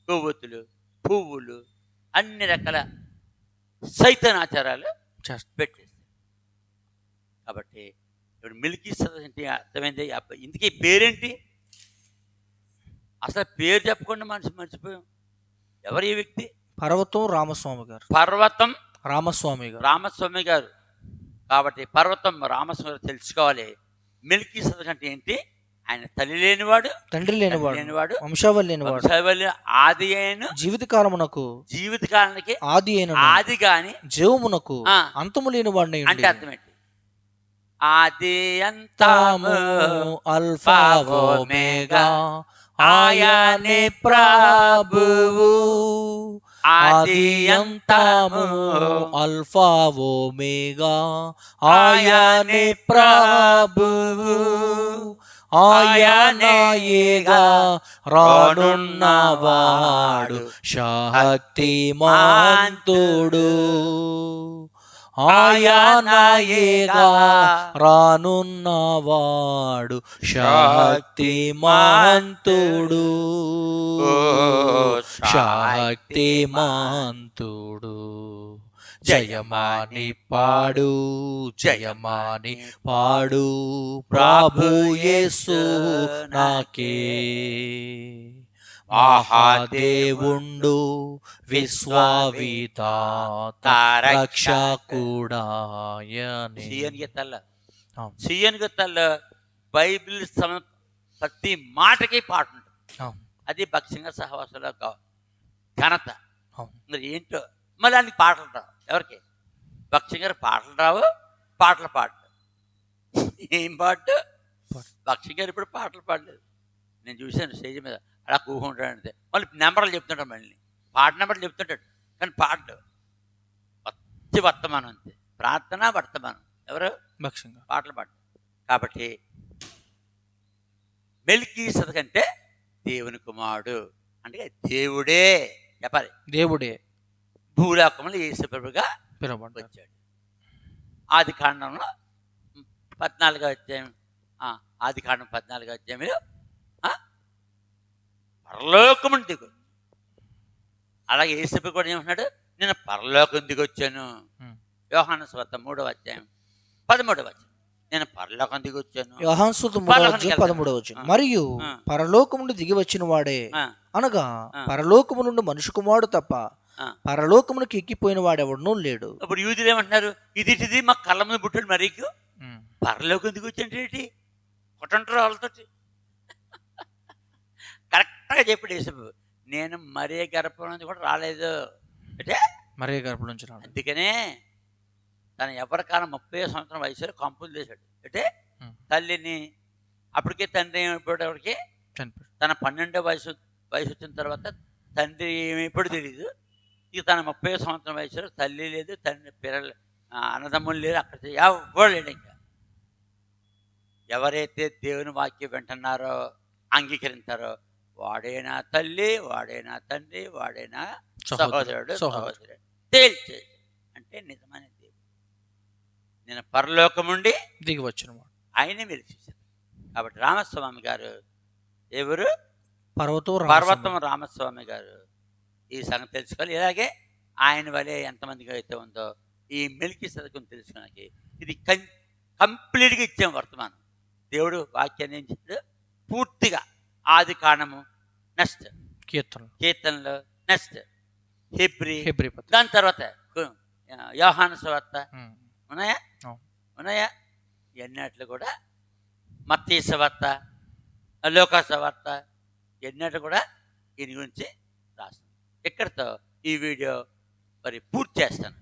S1: కొవ్వొత్తులు, పువ్వులు, అన్ని రకాల సైతాన్ ఆచారాలు పెట్టేస్తాయి. కాబట్టి ఇప్పుడు మెల్కీసెదెకు అర్థమైంది. ఇందుకే పేరేంటి? అసలు పేరు చెప్పకుండా మర్చిపోయాం. ఎవరు ఈ వ్యక్తి? పర్వతం రామస్వామి గారు. కాబట్టి పర్వతం రామస్వామి గారు తెలుసుకోవాలి. మెల్కీసెదెకు అంటే ఏంటి? ఆయన తల్లి లేనివాడు, తండ్రి లేనివాడు, వంశావళి లేనివాడు, ఆది అయిన జీవితకాలానికి ఆది గాని జీవమునకు అంతము లేనివాడు అంటే అర్థం ఏంటి? ఆది అంతము అల్ఫా ఒమేగా ఆయనే ప్రభువు. ఆది అంతము అల్ఫా ఒమేగా ఆయనే ప్రభువు. ఆయనయేగా రానున్నవాడు శక్తిమంతుడు. ఆయనయేగా రానున్నవాడు శక్తిమంతుడు. శక్తిమంతుడు. జయమాని పాడు, జయమాని పాడు, ప్రభు యేసు నాకే. మహాదేవుండు విశ్వవిధాత రక్షకుడాయనే. సియన్కి తల్ల బైబిల్ ప్రతి మాటకి పాట ఉంటుంది. అది భక్సింగ సహవాసుల ఘనత. మరి ఏంటో మళ్ళీ దానికి పాటలు రావు. ఎవరికి? భక్సింగర్ పాటలు రావు, పాటలు పాడు. ఏం పాటు? భక్సింగర్ ఇప్పుడు పాటలు పాడలేదు. నేను చూశాను స్టేజ్ మీద అలా కూకుంటాడు అంతే. మళ్ళీ నెంబర్లు చెప్తుంటాడు, మళ్ళీ పాట నెంబర్లు చెప్తుంటాడు. కానీ పాటలు వచ్చి వర్తమానం అంతే. ప్రార్థన వర్తమానం. ఎవరు? భక్సింగర్ పాటలు పాడు. కాబట్టి మెల్కీసెదెకు అంటే దేవుని కుమారుడు, అంటే దేవుడే. చెప్పాలి.
S2: దేవుడే
S1: భూలోకంలో యేసు ప్రభుగా
S2: పిలవబడ్డాడు.
S1: వచ్చాడు. ఆది కాండంలో 14వ అధ్యాయం, ఆది కాండం 14వ అధ్యాయంలో పరలోకమును దిగు. అలాగే యేసు ప్రభు కూడా ఏమంటున్నాడు, నేను పరలోకం దిగొచ్చాను. యోహాను సువార్త 3వ అధ్యాయం 13వ వచనం, నేను పరలోకం దిగొచ్చాను.
S2: యోహాను సువార్త 3వ అధ్యాయం 13వ వచనం, మరియు పరలోకము నుండి దిగి వచ్చిన వాడే, అనగా పరలోకము నుండి మనుష్య కుమారుడు తప్ప పరలోకమునికి ఎక్కిపోయిన వాడెవడనూ లేడు.
S1: ఇప్పుడు యూదులు ఏమంటున్నారు, ఇది మా కళ్ళ మీద పుట్టాడు మరీకు పరలోకం దిగొచ్చేంటి కొట్టంటారు వాళ్ళతో. కరెక్ట్గా చెప్పాడు యేసు, నేను మరీ గర్భం నుంచి కూడా రాలేదు అంటే
S2: మరీ గర్భం నుంచి రాలేదు.
S1: అందుకనే తన ఎవరికాలం 30 సంవత్సరం వయసులో కంపులు చేశాడు. అంటే తల్లిని, అప్పటికే తండ్రి ఏమైపోయేటప్పటికి తన 12వ వయసు వచ్చిన తర్వాత తండ్రి ఏమైపోయాడు తెలియదు. ఇక తన 30 సంవత్సరం వయసులో తల్లి లేదు, తండ్రి పిల్లలు అన్నదమ్ములు లేరు, అక్కడ ఎవరు లేడు. ఇంకా ఎవరైతే దేవుని వాక్యం వింటున్నారో అంగీకరించారో వాడైనా తల్లి, వాడైనా తండ్రి, వాడైనా సహోదరుడు సహోదరుడు తేల్చే అంటే నిజమైన దేవుడు. నేను పరలోకముండి
S2: దిగి వచ్చిన
S1: ఆయనే మీరు చూశారు. కాబట్టి రామస్వామి గారు ఎవరు?
S2: పర్వతం
S1: రామస్వామి గారు ఈ సంగతి తెలుసుకోవాలి. ఇలాగే ఆయన వలె ఎంతమందికి అయితే ఉందో ఈ మెల్కీసెదెకును తెలుసుకోవడానికి ఇది కంప్లీట్గా ఇచ్చాం. వర్తమానం దేవుడు వాక్యాన్ని ఏం చేశాడు పూర్తిగా. ఆది కాండము, నెక్స్ట్ కీర్తనలు, నెక్స్ట్ హెబ్రీ, దాని తర్వాత యోహాను సువార్త ఉన్నాయా ఎన్నట్లు కూడా మత్తయి సువార్త, లూకా సువార్త ఎన్నట్లు కూడా దీని గురించి రాస్తాను. ఇక్కడితో ఈ వీడియో మరి పూర్తి చేస్తాను.